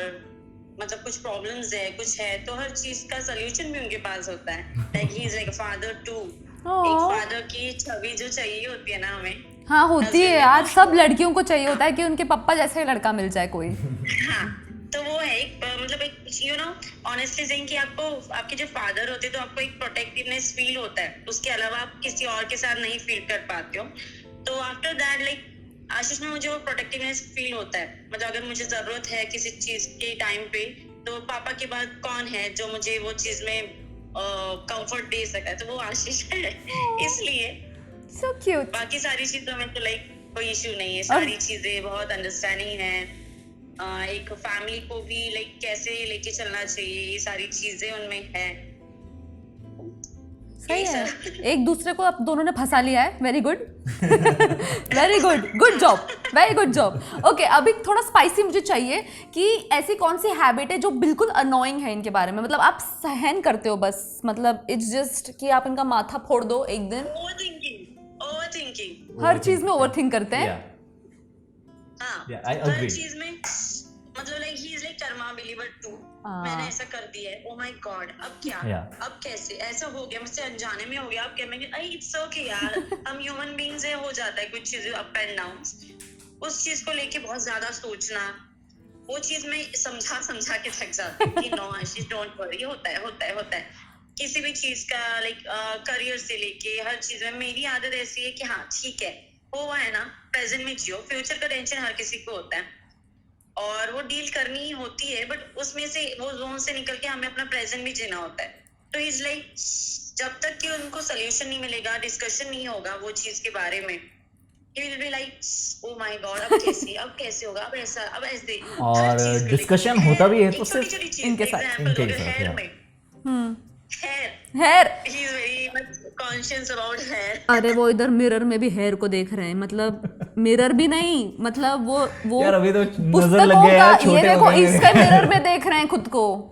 Speaker 3: मतलब कुछ प्रॉब्लम्स है, कुछ है, तो हर चीज का सोल्यूशन भी उनके पास होता है। Like he is like a father too. एक फादर की छवि जो चाहिए होती है ना हमें,
Speaker 1: हाँ होती है यार, सब लड़कियों को चाहिए होता है कि उनके पापा जैसे ही लड़का मिल जाए कोई।
Speaker 3: हाँ, तो वो है एक मतलब एक यू नो ऑनेस्टली सेइंग कि आपको आपके जो फादर होते हैं तो आपको एक प्रोटेक्टिवनेस फील होता है, उसके अलावा आप किसी और के साथ नहीं फील कर पाते हो। तो आफ्टर दैट लाइक आशीष में मुझे वो प्रोटेक्टिवनेस फील होता है। मतलब अगर मुझे जरूरत है किसी चीज के टाइम पे, तो पापा के बाद कौन है जो मुझे वो चीज में कंफर्ट दे सका है, तो वो आशीष है। इसलिए
Speaker 1: सो क्यूट।
Speaker 3: बाकी सारी चीजों में तो लाइक कोई इशू नहीं है, सारी चीजें बहुत अंडरस्टैंडिंग है। एक फैमिली को भी लाइक कैसे लेके चलना चाहिए, ये सारी चीजें उनमें है।
Speaker 1: सही है, एक दूसरे को आप दोनों ने फंसा लिया है। Very good, very good, good job, very good job. Okay, अभी थोड़ा स्पाइसी मुझे चाहिए कि ऐसी कौन सी हैबिट है जो बिल्कुल अनोइंग है इनके बारे में, मतलब आप सहन करते हो बस, मतलब इट्स जस्ट कि आप इनका माथा फोड़ दो एक दिन।
Speaker 3: ओवरथिंकिंग
Speaker 1: हर चीज में ओवरथिंक करते हैं।
Speaker 3: हाँ,
Speaker 2: Yeah, I
Speaker 3: हर
Speaker 2: agree.
Speaker 3: चीज में मतलब like he is like karma believer too.
Speaker 1: हाँ।
Speaker 3: मैंने ऐसा कर दिया है, ओ माय गॉड, अब क्या,
Speaker 2: Yeah.
Speaker 3: अब कैसे ऐसा हो गया, मुझसे अनजाने में हो गया, अब क्या, मैं अरे इट्स ओके यार, हम ह्यूमन बीइंग्स है, हो जाता है कुछ चीजें अप एंड डाउन्स। उस चीज को लेके बहुत ज्यादा सोचना, वो चीज मैं समझा के थक जाती हूँ कि नो आशीष डोंट वरी, होता है किसी भी चीज का लाइक करियर से लेके हर चीज में मेरी आदत ऐसी है कि हाँ ठीक है, हुआ है ना, प्रेजेंट में जियो, फ्यूचर का टेंशन हर किसी को होता है और वो डील करनी ही होती है, बट उसमें से वो जोन से निकल के हमें अपना प्रेजेंट भी जीना होता है। तो इज लाइक जब तक कि उनको सोल्यूशन नहीं मिलेगा, डिस्कशन नहीं होगा वो चीज के बारे में, he will be like oh my god, अब कैसे होगा, अब ऐसा, अब ऐसे।
Speaker 2: और
Speaker 3: हर चीज को
Speaker 2: discussion
Speaker 3: लेके
Speaker 2: होता भी है
Speaker 3: एक
Speaker 2: तो सिर्फ
Speaker 3: छोटी-छोटी चीज,
Speaker 1: इनके साथ,
Speaker 3: example
Speaker 2: इनके
Speaker 3: अगर
Speaker 2: साथ,
Speaker 3: hair
Speaker 2: yeah.
Speaker 3: में,
Speaker 1: hair.
Speaker 3: he is very much conscious about hair।
Speaker 1: अरे वो इधर मिरर में भी हेयर को देख रहे हैं, मतलब मिरर भी नहीं, मतलब वो
Speaker 2: यार अभी तो नजर
Speaker 1: पुस्तकों
Speaker 2: लग गया यार,
Speaker 1: का, ये
Speaker 2: छोटे
Speaker 1: देखो
Speaker 2: हो गए।
Speaker 1: इसके मिरर में देख रहे हैं खुद को,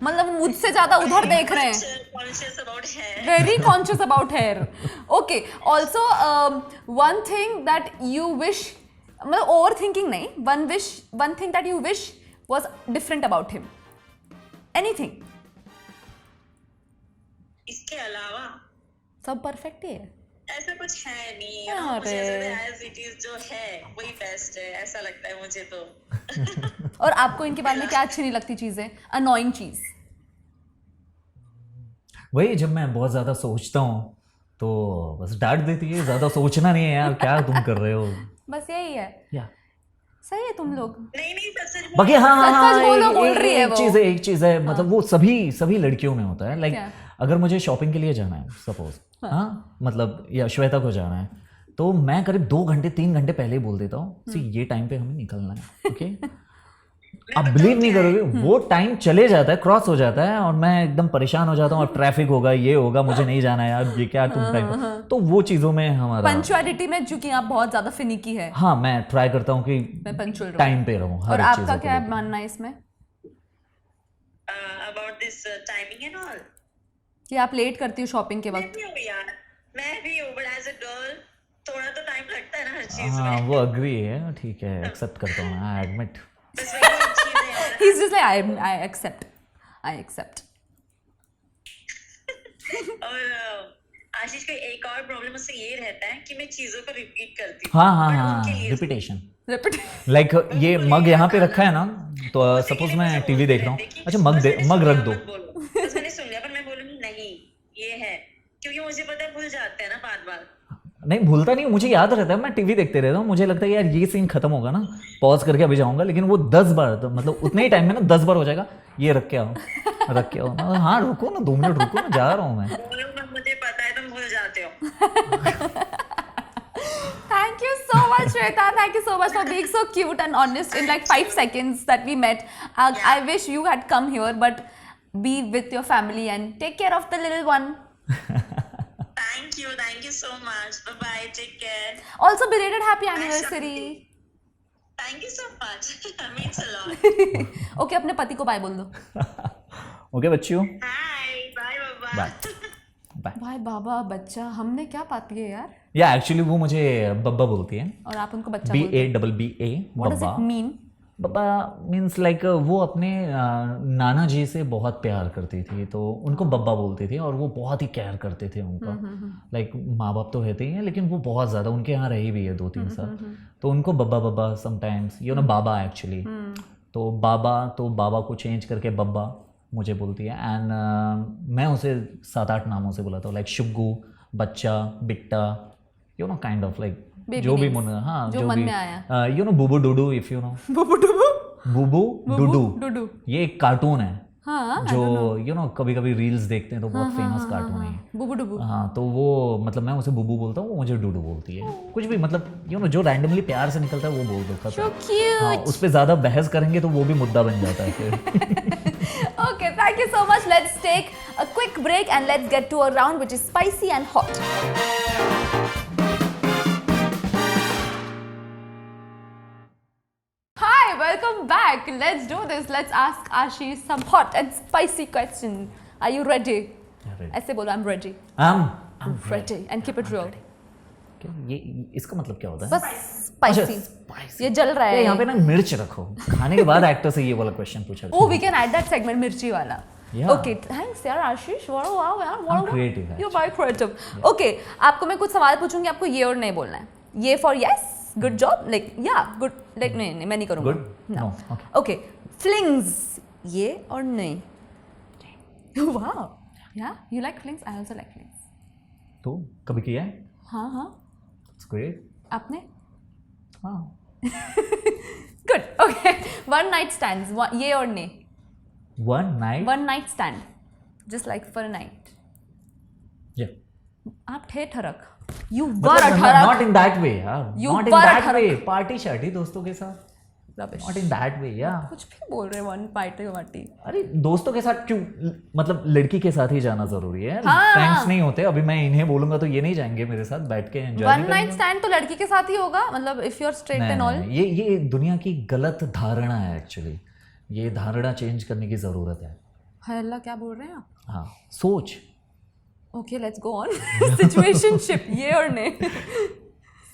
Speaker 1: मतलब मुझसे ज्यादा उधर देख रहे हैं।
Speaker 3: Conscious about hair।
Speaker 1: Very conscious about hair. Okay. Also, one thing that you wish, मतलब overthinking नहीं, one thing that you wish was different about him. Anything.
Speaker 3: इसके अलावा
Speaker 1: सब परफेक्ट ही है।
Speaker 3: ऐसा कुछ है नहीं,
Speaker 1: अरे।
Speaker 3: मुझे एज इट इज जो है वही बेस्ट है, ऐसा लगता है मुझे तो।
Speaker 1: और आपको इनके बारे में क्या अच्छी नहीं लगती चीजें, अनोइंग चीज?
Speaker 2: वही जब मैं बहुत ज़्यादा सोचता हूँ तो बस डांट देती है, ज़्यादा सोचना नहीं है यार, क्या तुम कर रहे हो।
Speaker 1: बस यही है।
Speaker 2: या
Speaker 1: सही है तुम लोग।
Speaker 3: नहीं सच
Speaker 2: बाकी हाँ हाँ हाँ,
Speaker 1: सच बोलो, बोल रही है वो।
Speaker 2: एक चीज़ है, मतलब वो सभी लड़कियों में होता है। लाइक
Speaker 1: क्या?
Speaker 2: अगर मुझे शॉपिंग के लिए जाना है सपोज, हाँ मतलब या श्वेता को जाना है, तो मैं करीब 2 घंटे 3 घंटे पहले ही बोल देता हूँ सी ये टाइम पे हमें निकलना है, ओके। आप बिलीव नहीं करोगे, वो टाइम चले जाता है, क्रॉस हो जाता है और मैं एकदम परेशान हो जाता हूँ, और ट्रैफिक होगा, ये होगा, मुझे नहीं जाना है यार, ये क्या तुम टाइम। तो वो चीज़ों में हमारा
Speaker 1: पंचुअलिटी में चूंकि आप बहुत ज्यादा फिनिकी है,
Speaker 2: हाँ, मैं ट्राई करता हूँ कि
Speaker 1: मैं पंचुअल रहूं।
Speaker 2: टाइम पे रहूँ हर
Speaker 1: और
Speaker 2: एक
Speaker 1: आपका
Speaker 2: चीज़ों
Speaker 1: क्या
Speaker 2: को
Speaker 1: मानना है इसमें
Speaker 3: about this timing and all?
Speaker 1: कि आप लेट करती हो शॉपिंग के
Speaker 3: मैं
Speaker 1: वक्त?
Speaker 3: भी हूँ यार, मैं भी हूँ, बट एज अ गर्ल थोड़ा तो टाइम लगता है ना हर
Speaker 2: लेके।
Speaker 3: चीज
Speaker 2: हाँ
Speaker 3: में।
Speaker 2: वो अग्री है, ठीक है, एक्सेप्ट करता हूँ, आई एडमिट।
Speaker 3: बस वही एक चीज है यार।
Speaker 1: He's just like I accept.
Speaker 3: और आशीष का एक और प्रॉब्लम उससे ये रहता है कि मैं चीजों को रिपीट करती हूँ।
Speaker 2: हाँ हाँ
Speaker 3: But
Speaker 2: हाँ,
Speaker 3: उनके लिए
Speaker 2: रिपीटेशन।
Speaker 1: Repeat.
Speaker 2: लाइक ये मग यहाँ पे रखा है ना, तो सपोज मैं टीवी देख रहा हूँ, अच्छा मग रख दो।
Speaker 3: बस मैंने सुन लिया, पर मैं बोलूंगी नहीं ये है, क्योंकि मुझे पता है भूल जाते हैं ना बार बार।
Speaker 2: नहीं भूलता नहीं, मुझे याद रहता है, मैं टीवी देखते रहता हूँ, मुझे लगता है यार ये सीन खत्म होगा ना, पॉज करके अभी जाऊंगा, लेकिन वो 10 बार, तो मतलब उतने ही टाइम में ना 10 बार हो जाएगा, ये रख के आओ। हाँ रुको ना, 2 मिनट रुको ना, जा रहा हूँ मैं।
Speaker 3: बोलो ना, मुझे पता है तुम भूल जाते हो।
Speaker 1: Thank you so much, Shweta. Thank you so much for being so cute and honest in like 5 seconds that we met. I wish you had come here, but be with your family and take care of the little one.
Speaker 3: Thank you so much. Bye bye. Take care.
Speaker 1: Also, belated happy anniversary.
Speaker 3: Thank you so much. Means a lot.
Speaker 1: Okay, अपने पति को bye बोल दो।
Speaker 2: Okay बच्चियों,
Speaker 3: Hi. Bye bye.
Speaker 2: Bye bye.
Speaker 1: भाई बाबा बच्चा, हमने क्या पाती है यार?
Speaker 2: या एक्चुअली वो मुझे बब्बा बोलती है,
Speaker 1: और आप उनको बच्चा
Speaker 2: BABBA,
Speaker 1: बोलते हैं। What does
Speaker 2: बब्बा।
Speaker 1: it mean?
Speaker 2: बब्बा मीन्स लाइक वो अपने नाना जी से बहुत प्यार करती थी, तो उनको बब्बा बोलती थी और वो बहुत ही केयर करते थे उनका। लाइक माँ बाप तो रहते ही हैं, लेकिन वो बहुत ज़्यादा उनके यहाँ रही भी है 2-3 साल, तो उनको बब्बा बब्बा समटाइम्स बाबा एक्चुअली। तो बाबा को चेंज करके बब्बा मुझे बोलती है, एंड मैं उसे 7-8 नामों से बुलाता हूँ, लाइक शुग्गू, बच्चा, बिट्टा, काइंड ऑफ लाइक जो भी हाँ
Speaker 1: जो मन में आया।
Speaker 2: बूबू डूडू, इफ यू नो बूबू डूडू, ये एक कार्टून है।
Speaker 1: हाँ,
Speaker 2: जो कभी कभी रील्स देखते हैं तो बहुत फेमस कार्टून है
Speaker 1: बुबू डुबू।
Speaker 2: हाँ, तो वो मतलब मैं उसे बुबू बोलता हूँ, वो मुझे डूडू बोलती है। कुछ भी मतलब जो रैंडमली प्यार से निकलता है वो बोल दो, खत्म। हाँ, उस पर ज़्यादा बहस करेंगे तो वो भी मुद्दा बन जाता है फिर।
Speaker 1: Okay, thank you so much. Let's take a quick break and let's get to a round which is spicy and hot. Hi, welcome back. Let's do this. Let's ask Ashish some hot and spicy questions. Are you ready?
Speaker 2: ready.
Speaker 1: ऐसे बोलो, I'm ready.
Speaker 2: I'm
Speaker 1: Ready and keep it real.
Speaker 2: ये इसका मतलब क्या होता है?
Speaker 1: बस spicy.
Speaker 2: spicy.
Speaker 1: ये जल रहा है।
Speaker 2: यहाँ पे ना मिर्च रखो, खाने के बाद एक्टर से ये वाला क्वेश्चन पूछा।
Speaker 1: Oh, we can add that segment, मिर्ची वाला.
Speaker 2: Yeah.
Speaker 1: Okay, thanks यार आशीष. Wow यार.
Speaker 2: I'm creative.
Speaker 1: You're very creative. Okay, आपको मैं कुछ सवाल पूछूंगी, आपको ये और नहीं बोलना है. ये for yes, good job, like yeah, good, like नहीं मैं नहीं करूँगा.
Speaker 2: Good? No.
Speaker 1: Okay, flings, ये और नहीं. Wow. Yeah, you like flings? I also like flings.
Speaker 2: तो कभी किया है?
Speaker 1: हाँ.
Speaker 2: It's great.
Speaker 1: आपने?
Speaker 2: हाँ.
Speaker 1: Good. Okay. One night stands. ये और नहीं.
Speaker 2: One night
Speaker 1: stand. Just like for a night.
Speaker 2: Yeah.
Speaker 1: आप थे ठरक. You were a ठरक.
Speaker 2: Not in that way, यार.
Speaker 1: You
Speaker 2: Not in
Speaker 1: were a
Speaker 2: that way.
Speaker 1: ठरक.
Speaker 2: पार्टी शार्टी दोस्तों के साथ.
Speaker 1: Rubbish.
Speaker 2: Not in that way, yeah.
Speaker 1: कुछ भी बोल रहे वन पार्टी.
Speaker 2: अरे दोस्तों के साथ क्यों, मतलब लड़की के साथ ही जाना जरूरी है।
Speaker 1: हाँ.
Speaker 2: फ्रेंड्स नहीं होते। अभी मैं इन्हें बोलूंगा तो ये नहीं जाएंगे मेरे साथ बैठ के एंजॉय
Speaker 1: वन नाइट स्टैंड तो लड़की के साथ ही होगा, मतलब if you are straight and all.
Speaker 2: ये दुनिया की गलत धारणा है एक्चुअली। ये धारणा चेंज करने की जरूरत है।
Speaker 1: हाय अल्लाह, क्या बोल रहे हैं आप?
Speaker 2: हाँ, सोच।
Speaker 1: Okay, let's go on. Situationship, ये और नहीं.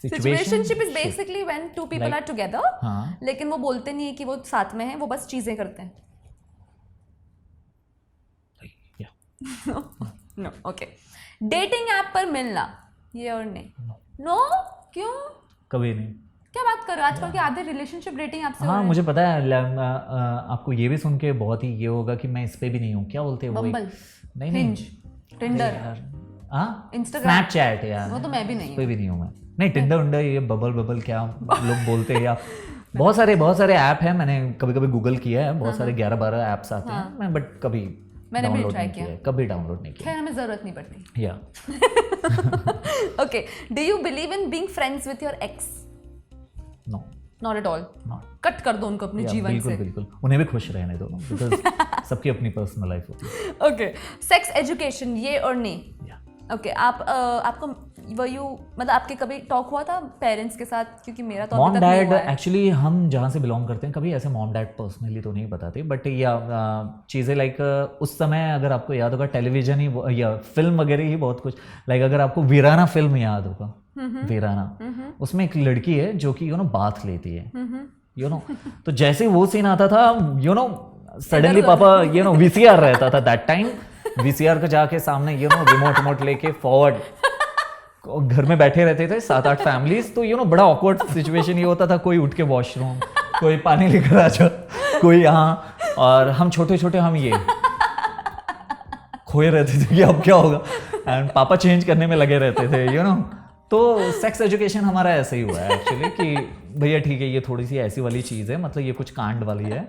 Speaker 1: Situationship is basically when two people are together, लेकिन वो बोलते नहीं है कि वो साथ में हैं, वो बस चीजें करते हैं. नो. ओके, डेटिंग ऐप पर मिलना, ये और नहीं. नो, क्यों?
Speaker 2: कभी नहीं.
Speaker 1: क्या बात कर रहे हो? आजकल के आधे रिलेशनशिप डेटिंग ऐप से हो रहे
Speaker 2: हाँ,
Speaker 1: हैं.
Speaker 2: मुझे पता है। आपको ये भी सुन के बहुत ही ये होगा कि मैं इस पे भी नहीं हूँ। क्या बोलते हैं वो?
Speaker 1: बम्बल,
Speaker 2: नहीं,
Speaker 1: हिंज, टिंडर,
Speaker 2: हाँ,
Speaker 1: इंस्टाग्राम,
Speaker 2: स्नैपचैट यार।
Speaker 1: वो तो मैं भी नहीं
Speaker 2: पे भी नहीं हूँ मैं। नहीं, टिंडर उंडर, ये बबल क्या लोग बोलते हैं, या बहुत सारे ऐप हैं। मैंने कभी गूगल किया है, बहुत सारे 11-12 ऐप्स आते हैं, मैं बट कभी
Speaker 1: मैंने भी ट्राई किया,
Speaker 2: कभी डाउनलोड नहीं किया।
Speaker 1: खैर हमें जरूरत नहीं पड़ती.
Speaker 2: या
Speaker 1: okay, do you believe in being friends with your ex?
Speaker 2: No,
Speaker 1: not at all.
Speaker 2: Not.
Speaker 1: Cut कर दो उनको अपने जीवन से.
Speaker 2: बिल्कुल, उन्हें भी खुश रहने दो, बिकॉज सबकी अपनी पर्सनल लाइफ होती है।
Speaker 1: ओके, सेक्स एजुकेशन, ये और नहीं. ओके, आपको मतलब आपके कभी टॉक हुआ था पेरेंट्स के साथ? क्योंकि मेरा तो
Speaker 2: मॉम
Speaker 1: अभी तक नहीं
Speaker 2: डैड,
Speaker 1: हुआ है.
Speaker 2: एक्चुअली हम जहाँ से बिलोंग करते हैं, कभी ऐसे मॉम डैड पर्सनली तो नहीं बताते, बट या चीज़ें लाइक उस समय अगर आपको याद होगा, टेलीविजन ही या फिल्म वगैरह ही बहुत कुछ, लाइक अगर आपको वीराना फिल्म याद होगा, वीराना, उसमें एक लड़की है जो कि बाथ लेती है, तो जैसे ही वो सीन आता था, सडनली पापा VCR रहता था दैट टाइम, VCR को जाके सामने रिमोट लेके फॉरवर्ड घर में बैठे रहते थे 7-8 फैमिलीज, तो बड़ा ऑकवर्ड सिचुएशन ये होता था, कोई उठ के वॉशरूम, कोई पानी लेकर आ जा, कोई यहाँ, और हम छोटे हम ये खोए रहते थे कि अब क्या होगा, एंड पापा चेंज करने में लगे रहते थे, तो सेक्स एजुकेशन हमारा ऐसे ही हुआ है एक्चुअली कि भैया ठीक है, ये थोड़ी सी ऐसी वाली चीज़ है, मतलब ये कुछ कांड वाली है,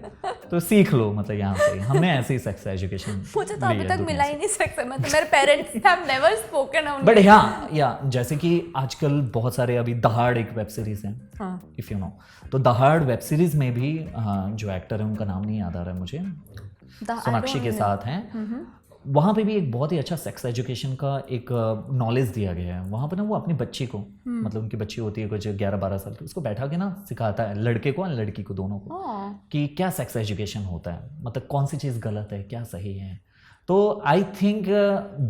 Speaker 2: तो सीख लो, मतलब यहाँ से हमने ऐसे ही सेक्स एजुकेशन।
Speaker 1: मुझे तो अभी तक मिला ही नहीं सेक्स, मतलब मेरे parents have never spoken.
Speaker 2: But या जैसे कि आजकल बहुत सारे, अभी दहाड़ एक वेब सीरीज है, इफ यू नो, तो दहाड़ वेब सीरीज में भी जो एक्टर है उनका नाम नहीं याद आ रहा है मुझे, सोनाक्षी के साथ हैं, वहाँ पे भी एक बहुत ही अच्छा सेक्स एजुकेशन का एक नॉलेज दिया गया है। वहाँ पे ना वो अपनी बच्ची को, मतलब उनकी बच्ची होती है कुछ 11-12 साल की, उसको बैठा के ना सिखाता है, लड़के को और लड़की को, दोनों को, कि क्या सेक्स एजुकेशन होता है, मतलब कौन सी चीज़ गलत है, क्या सही है। तो आई थिंक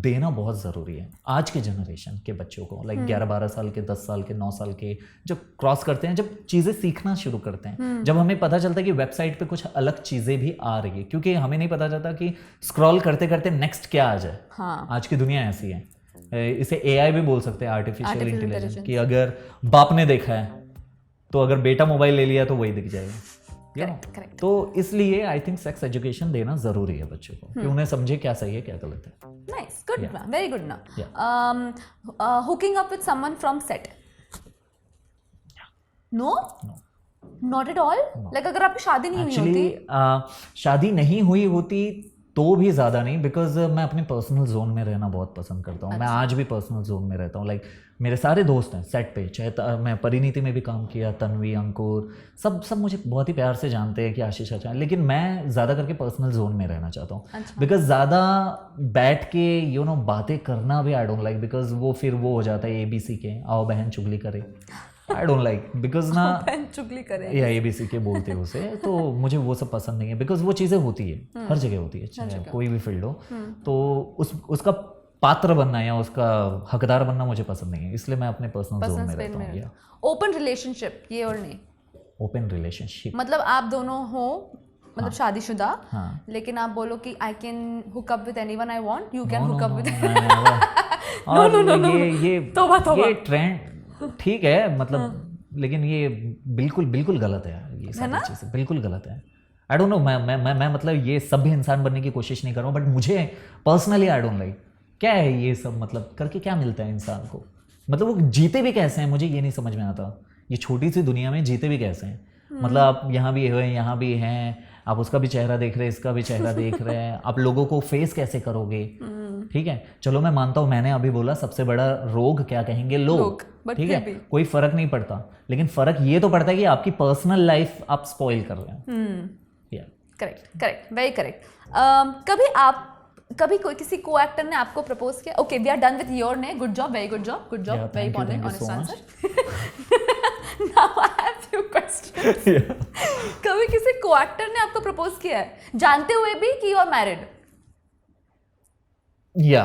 Speaker 2: देना बहुत ज़रूरी है आज के जनरेशन के बच्चों को, लाइक 11-12 साल के, 10 साल के, 9 साल के जब क्रॉस करते हैं, जब चीज़ें सीखना शुरू करते हैं, जब हमें पता चलता है कि वेबसाइट पे कुछ अलग चीज़ें भी आ रही है, क्योंकि हमें नहीं पता चलता कि स्क्रॉल करते करते नेक्स्ट क्या आ जाए।
Speaker 1: हाँ।
Speaker 2: आज की दुनिया ऐसी है, इसे AI भी बोल सकते हैं, आर्टिफिशियल इंटेलिजेंस,
Speaker 1: intelligence।
Speaker 2: कि अगर बाप ने देखा है तो अगर बेटा मोबाइल ले लिया तो वही दिख जाएगा।
Speaker 1: करेक्ट।
Speaker 2: तो इसलिए आई थिंक सेक्स एजुकेशन देना जरूरी है बच्चों को, कि उन्हें समझे क्या सही है क्या गलत है।
Speaker 1: नाइस, गुड, वेरी गुड ना।
Speaker 2: Yeah.
Speaker 1: Hooking up with someone from set? No, not at all. Like अगर आपकी शादी नहीं हुई होती?
Speaker 2: एक्चुअली शादी नहीं हुई होती तो भी ज़्यादा नहीं, बिकॉज मैं अपने पर्सनल जोन में रहना बहुत पसंद करता हूँ। मैं आज भी पर्सनल जोन में रहता हूँ। लाइक मेरे सारे दोस्त हैं सेट पे, चाहे मैं परिणीति में भी काम किया, तन्वी, अंकुर, सब मुझे बहुत ही प्यार से जानते हैं कि आशीष अच्छा है, लेकिन मैं ज़्यादा करके पर्सनल जोन में रहना चाहता हूँ। बिकॉज ज़्यादा बैठ के बातें करना भी आई डोंट लाइक, बिकॉज वो फिर वो हो जाता है ABC के, आओ बहन चुगली करे, आई डोंट लाइक, बिकॉज ना
Speaker 1: बहन चुगली करे
Speaker 2: या ABC के बोलते हैं उसे, तो मुझे वो सब पसंद नहीं है, बिकॉज वो चीज़ें होती है हर जगह होती है, चाहे कोई भी फील्ड हो, तो उसका पात्र बनना या उसका हकदार बनना मुझे पसंद नहीं है, इसलिए मैं अपने पर्सनल जोन में रहता हूँ।
Speaker 1: ओपन रिलेशनशिप, ये और नहीं?
Speaker 2: ओपन रिलेशनशिप मतलब
Speaker 1: आप दोनों हो, मतलब शादीशुदा,
Speaker 2: हाँ।
Speaker 1: लेकिन आप बोलो कि I can hook up with anyone I want, you can hook up with
Speaker 2: ये ट्रेंड ठीक है, मतलब लेकिन ये बिल्कुल गलत है, ये सारी चीज़ें बिल्कुल गलत है। आई डोंट नो, मैं मतलब ये सब भी इंसान बनने की कोशिश नहीं कर रहा हूँ, बट मुझे पर्सनली आई डोंट लाइक। क्या है ये सब, मतलब करके क्या मिलता है इंसान को, मतलब वो जीते भी कैसे हैं, मुझे ये नहीं समझ में आता। ये छोटी सी दुनिया में जीते भी कैसे हैं? मतलब आप यहाँ भी हो, यहाँ भी हैं, आप उसका भी चेहरा देख रहे हैं, इसका भी चेहरा देख रहे हैं, आप लोगों को फेस कैसे करोगे? ठीक है, चलो मैं मानता हूँ, मैंने अभी बोला सबसे बड़ा रोग क्या कहेंगे लोग, ठीक है, कोई फर्क नहीं पड़ता, लेकिन फर्क ये तो पड़ता है कि आपकी पर्सनल लाइफ आप स्पॉइल कर रहे हैं।
Speaker 1: Correct, very correct. कभी कोई किसी को एक्टर ने आपको प्रपोज किया? Okay, we are done with your ने, good job, very good job, very honest answer. Now I have few questions. कभी किसी को एक्टर ने आपको प्रपोज किया है जानते हुए भी कि यू आर मैरिड?
Speaker 2: या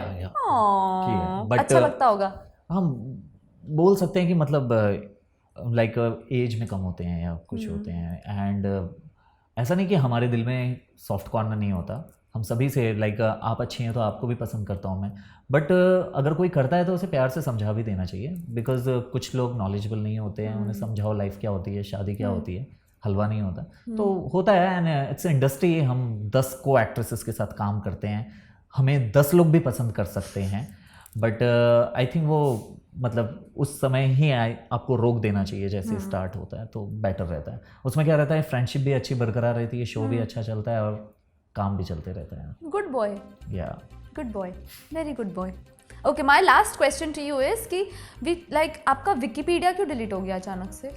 Speaker 1: अच्छा लगता होगा।
Speaker 2: हम बोल सकते हैं कि मतलब लाइक एज में कम होते हैं या कुछ होते हैं, एंड ऐसा नहीं कि हमारे दिल में सॉफ्ट कॉर्नर नहीं होता, हम सभी से लाइक आप अच्छी हैं तो आपको भी पसंद करता हूँ मैं, बट अगर कोई करता है तो उसे प्यार से समझा भी देना चाहिए, बिकॉज कुछ लोग नॉलेजेबल नहीं होते हैं, उन्हें समझाओ लाइफ क्या होती है, शादी क्या होती है, हलवा नहीं होता, तो होता है, एंड इट्स इंडस्ट्री। हम 10 को एक्ट्रेसेस के साथ काम करते हैं, हमें 10 लोग भी पसंद कर सकते हैं, बट आई थिंक वो मतलब उस समय ही आपको रोक देना चाहिए जैसे स्टार्ट होता है, तो बेटर रहता है। उसमें क्या रहता है, फ्रेंडशिप भी अच्छी बरकरार रहती है, शो भी अच्छा चलता है और काम भी चलते रहता है।
Speaker 1: गुड बॉय,
Speaker 2: या
Speaker 1: good boy, very good boy. Okay, my last question to you is कि आपका विकिपीडिया क्यों डिलीट हो गया अचानक से?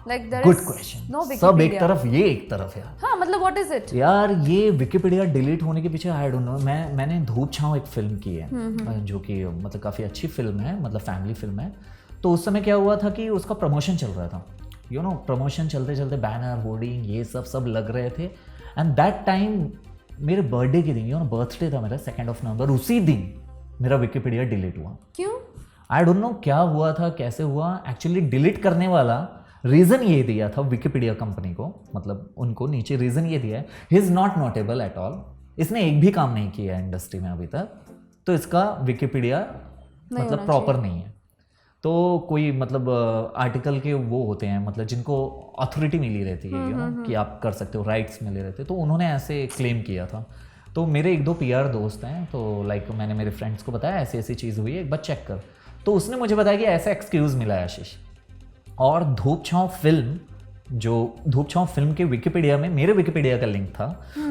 Speaker 1: Like there
Speaker 2: good
Speaker 1: is
Speaker 2: question.
Speaker 1: No
Speaker 2: सब एक तरफ, ये एक तरफ यार।
Speaker 1: हाँ, मतलब व्हाट इज इट
Speaker 2: यार? ये विकिपीडिया डिलीट होने के पीछे आई डोंट नो, मैंने धूप छाँव एक फिल्म की है, जो कि मतलब काफ़ी अच्छी फिल्म है, मतलब फैमिली फिल्म है। तो उस समय क्या हुआ था कि उसका प्रमोशन चल रहा था, प्रमोशन चलते चलते बैनर, होर्डिंग, ये सब लग रहे थे, एंड दैट टाइम मेरे बर्थडे के दिन, बर्थडे था मेरा 2 नवंबर, उसी दिन मेरा विकिपीडिया डिलीट हुआ।
Speaker 1: क्यों?
Speaker 2: आई डोंट नो क्या हुआ था, कैसे हुआ। एक्चुअली डिलीट करने वाला रीज़न ये दिया था विकिपीडिया कंपनी को, मतलब उनको नीचे रीज़न ये दिया है, he is not notable at all, इसने एक भी काम नहीं किया है इंडस्ट्री में अभी तक, तो इसका विकिपीडिया मतलब प्रॉपर नहीं है। तो कोई मतलब आर्टिकल के वो होते हैं, मतलब जिनको अथॉरिटी मिली रहती है कि आप कर सकते हो, राइट्स मिले रहते, तो उन्होंने ऐसे क्लेम किया था। तो मेरे 1-2 PR दोस्त हैं, तो लाइक मैंने मेरे फ्रेंड्स को बताया ऐसी ऐसी चीज़ हुई है, एक बार चेक कर। तो उसने मुझे बताया कि ऐसा एक्सक्यूज़ मिला है आशीष, और धूप छाँव फिल्म के विकिपीडिया में मेरे विकिपीडिया का लिंक था,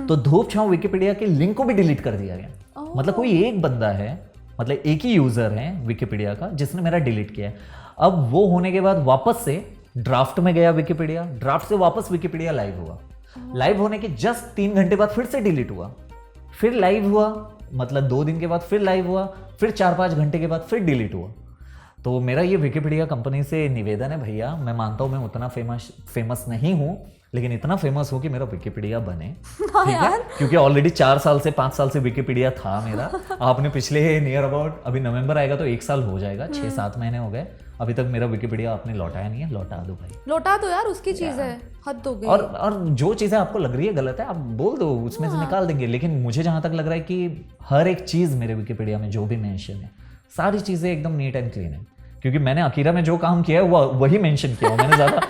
Speaker 2: तो धूप छाँव विकिपीडिया के लिंक को भी डिलीट कर दिया गया। मतलब कोई एक बंदा है, मतलब एक ही यूज़र है विकिपीडिया का जिसने मेरा डिलीट किया है। अब वो होने के बाद वापस से ड्राफ्ट में गया विकिपीडिया, ड्राफ्ट से वापस विकिपीडिया लाइव हुआ, लाइव होने के जस्ट 3 घंटे बाद फिर से डिलीट हुआ, फिर लाइव हुआ, मतलब 2 दिन के बाद फिर लाइव हुआ, फिर 4-5 घंटे के बाद फिर डिलीट हुआ। तो मेरा ये विकिपीडिया कंपनी से निवेदन है, भैया मैं मानता हूँ मैं उतना फेमस नहीं हूँ, लेकिन इतना फेमस हो कि मेरा विकिपीडिया बने,
Speaker 1: हाँ
Speaker 2: ठीक है?
Speaker 1: यार।
Speaker 2: क्योंकि ऑलरेडी 4 साल से 5 साल से विकिपीडिया था मेरा। आपने पिछले नियर अबाउट, अभी नवंबर आएगा तो 1 साल हो जाएगा, 6-7 महीने हो गए, अभी तक मेरा विकिपीडिया आपने लौटाया नहीं है। लौटा दो भाई,
Speaker 1: लौटा दो यार, उसकी चीज है, हद हो गई।
Speaker 2: और जो चीज़ें आपको लग रही है गलत है आप बोल दो, उसमें से निकाल देंगे। लेकिन मुझे जहाँ तक लग रहा है कि हर एक चीज़ मेरे विकिपीडिया में जो भी मेंशन है, सारी चीज़ें एकदम नीट एंड क्लीन है। क्योंकि मैंने अकीरा में जो काम किया है वो वही मेंशन किया है, मैंने ज़्यादा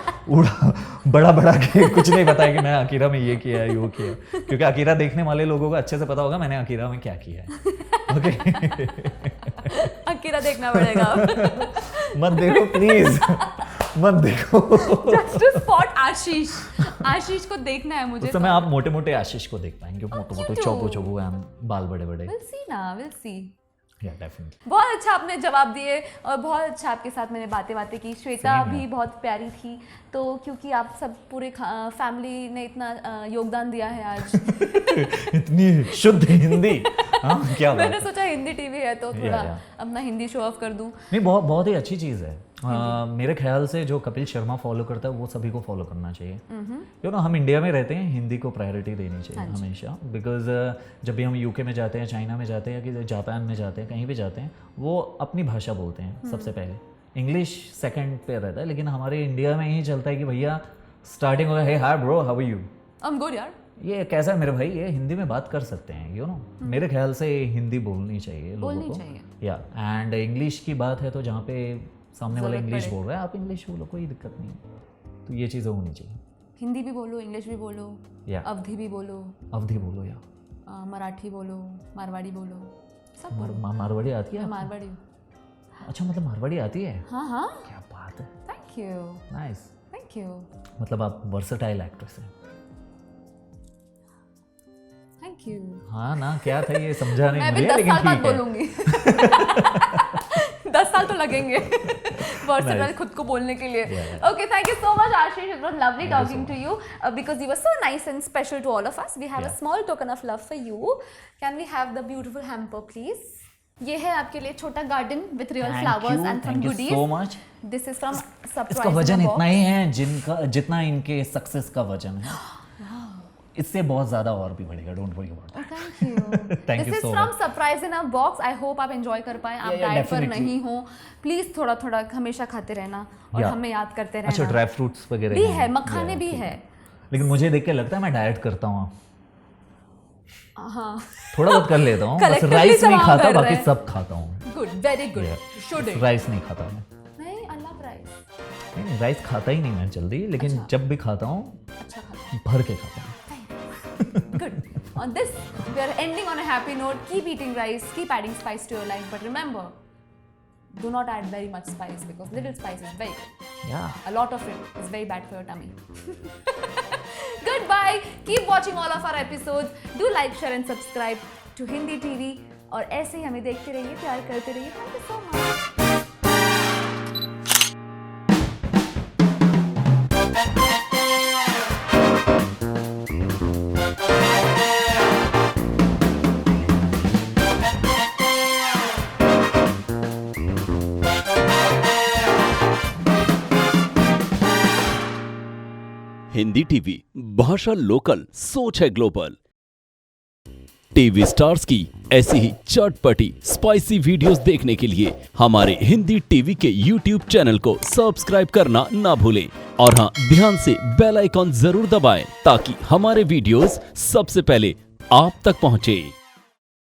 Speaker 2: बड़ा के कुछ नहीं बताया कि मैं अकीरा में ये किया है, वो किया है। क्योंकि अकीरा देखने वाले लोगों को अच्छे से पता होगा मैंने अकीरा में क्या किया है। ओके
Speaker 1: अकीरा देखना पड़ेगा।
Speaker 2: मत देखो प्लीज, मत देखो।
Speaker 1: जस्ट टू स्पॉट आशीष को देखना है मुझे।
Speaker 2: उस समय आप मोटे मोटे आशीष को देख पाएंगे, मोटे मोटे
Speaker 1: क्यों?
Speaker 2: चौको चौको बाल बड़े बड़े।
Speaker 1: विल सी ना, विल सी।
Speaker 2: या डेफिनेटली।
Speaker 1: बहुत अच्छा आपने जवाब दिए और बहुत अच्छा आपके साथ मैंने बातें की। श्वेता
Speaker 2: Same
Speaker 1: भी
Speaker 2: here.
Speaker 1: बहुत प्यारी थी, तो क्योंकि आप सब पूरे फैमिली ने इतना योगदान दिया है आज।
Speaker 2: इतनी शुद्ध हिंदी, हाँ क्या बात
Speaker 1: मैंने
Speaker 2: है।
Speaker 1: सोचा हिंदी टीवी है तो थोड़ा
Speaker 2: या।
Speaker 1: अपना हिंदी शो ऑफ कर दूं।
Speaker 2: नहीं, बहुत ही अच्छी चीज़ है। मेरे ख्याल से जो कपिल शर्मा फॉलो करता है वो सभी को फॉलो करना चाहिए। यू नो हम इंडिया में रहते हैं, हिंदी को प्रायोरिटी देनी चाहिए हमेशा। बिकॉज जब भी हम यूके में जाते हैं, चाइना में जाते हैं, कि जापान में जाते हैं, कहीं भी जाते हैं, वो अपनी भाषा बोलते हैं सबसे पहले। इंग्लिश सेकंड पे रहता है, लेकिन हमारे इंडिया में यही चलता है कि भैया स्टार्टिंग होगा, hey hi bro how are you,
Speaker 1: I am good यार।
Speaker 2: ये कैसा है मेरे भाई, ये हिंदी में बात कर सकते हैं, यू नो। मेरे ख्याल से हिंदी बोलनी चाहिए लोगों
Speaker 1: बोलनी
Speaker 2: को।
Speaker 1: चाहिए।
Speaker 2: या एंड इंग्लिश की बात है तो जहाँ पे सामने वाला
Speaker 1: जरूरत
Speaker 2: इंग्लिश
Speaker 1: पड़े।
Speaker 2: बोल रहा है, आप इंग्लिश बोलो, कोई दिक्कत नहीं है। तो ये चीज़ें होनी चाहिए।
Speaker 1: हिंदी भी बोलो, इंग्लिश भी बोलो,
Speaker 2: या
Speaker 1: अवधी भी बोलो,
Speaker 2: अवधी बोलो, या
Speaker 1: मराठी बोलो, मारवाड़ी बोलो, सब बोलो।
Speaker 2: मारवाड़ी आती है
Speaker 1: मैं
Speaker 2: आपको?
Speaker 1: मारवाड़ी हूँ।
Speaker 2: अच्छा, मतलब मारवाड़ी आती है,
Speaker 1: हाँ हाँ,
Speaker 2: क्या बात है,
Speaker 1: thank you,
Speaker 2: nice.
Speaker 1: Thank you,
Speaker 2: मतलब आप वर्सटाइल एक्ट्रेस हैं।
Speaker 1: Thank you.
Speaker 2: हाँ ना, क्या था ये समझा नहीं
Speaker 1: मैं भी
Speaker 2: मुझे,
Speaker 1: 10
Speaker 2: लेकिन
Speaker 1: साल बाद
Speaker 2: ठीक है।
Speaker 1: बोलूंगी। 10 साल तो लगेंगे वर्सेटाइल
Speaker 2: Nice.
Speaker 1: खुद को बोलने के लिए।
Speaker 2: Yeah.
Speaker 1: Okay, thank you so much, Ashish. It was lovely
Speaker 2: Thank you
Speaker 1: talking
Speaker 2: so
Speaker 1: to you because you were so nice and special to all of us. We have a
Speaker 2: Yeah.
Speaker 1: small token of love for you. Can we have the beautiful hamper, please? ये है आपके लिए छोटा garden with real flowers and some
Speaker 2: thank you
Speaker 1: goodies.
Speaker 2: So much.
Speaker 1: This is from surprise.
Speaker 2: इसका
Speaker 1: in a
Speaker 2: वजन
Speaker 1: box.
Speaker 2: इतना ही है जितना इनके सक्सेस का वजन है। इससे बहुत ज्यादा और भी बढ़ेगा, don't worry about
Speaker 1: Oh, thank you.
Speaker 2: Thank
Speaker 1: This
Speaker 2: you
Speaker 1: is
Speaker 2: so
Speaker 1: from
Speaker 2: much.
Speaker 1: surprise in a box. I hope आप enjoy कर पाए। आप
Speaker 2: Yeah, yeah,
Speaker 1: डाइट पर
Speaker 2: definitely.
Speaker 1: नहीं हो, प्लीज थोड़ा थोड़ा हमेशा खाते रहना और
Speaker 2: Yeah.
Speaker 1: हमें याद करते
Speaker 2: अच्छा,
Speaker 1: रहना।
Speaker 2: ड्राई फ्रूट्स वगैरह
Speaker 1: भी
Speaker 2: हैं।
Speaker 1: है, मखाने
Speaker 2: Yeah,
Speaker 1: भी
Speaker 2: ठीक
Speaker 1: है।
Speaker 2: लेकिन मुझे देख के लगता है मैं डाइट करता हूँ,
Speaker 1: हाँ,
Speaker 2: थोड़ा बहुत कर लेता हूँ, बस
Speaker 1: Collectively
Speaker 2: राइस नहीं
Speaker 1: जमा
Speaker 2: खाता,
Speaker 1: कर
Speaker 2: बाकी
Speaker 1: रहे हैं।
Speaker 2: सब खाता हूँ।
Speaker 1: Good, very good, should it.
Speaker 2: Rice नहीं खाता मैं।
Speaker 1: नहीं, आई लव राइस।
Speaker 2: नहीं, राइस खाता ही नहीं मैं जल्दी, लेकिन जब भी खाता हूँ
Speaker 1: अच्छा खाता
Speaker 2: भर के खाता हूँ।
Speaker 1: Good. On this, we are ending on a happy note. Keep eating rice, keep adding spice to your life, but remember, do not add very much spice because little spice is very good.
Speaker 2: Yeah.
Speaker 1: A lot of it is very bad for your tummy. Goodbye. Keep watching all of our episodes. Do like, share and subscribe to Hindi TV. और ऐसे ही हमें देखते रहिए, प्यार करते रहिए. Thank you so much.
Speaker 4: Hindi TV, भाषा local, सोच है ग्लोबल। टीवी स्टार्स की ऐसी ही चटपटी स्पाइसी वीडियोस देखने के लिए हमारे हिंदी टीवी के यूट्यूब चैनल को सब्सक्राइब करना ना भूलें और हाँ, ध्यान से बेल आइकॉन जरूर दबाएं ताकि हमारे वीडियोस सबसे पहले आप तक पहुंचे।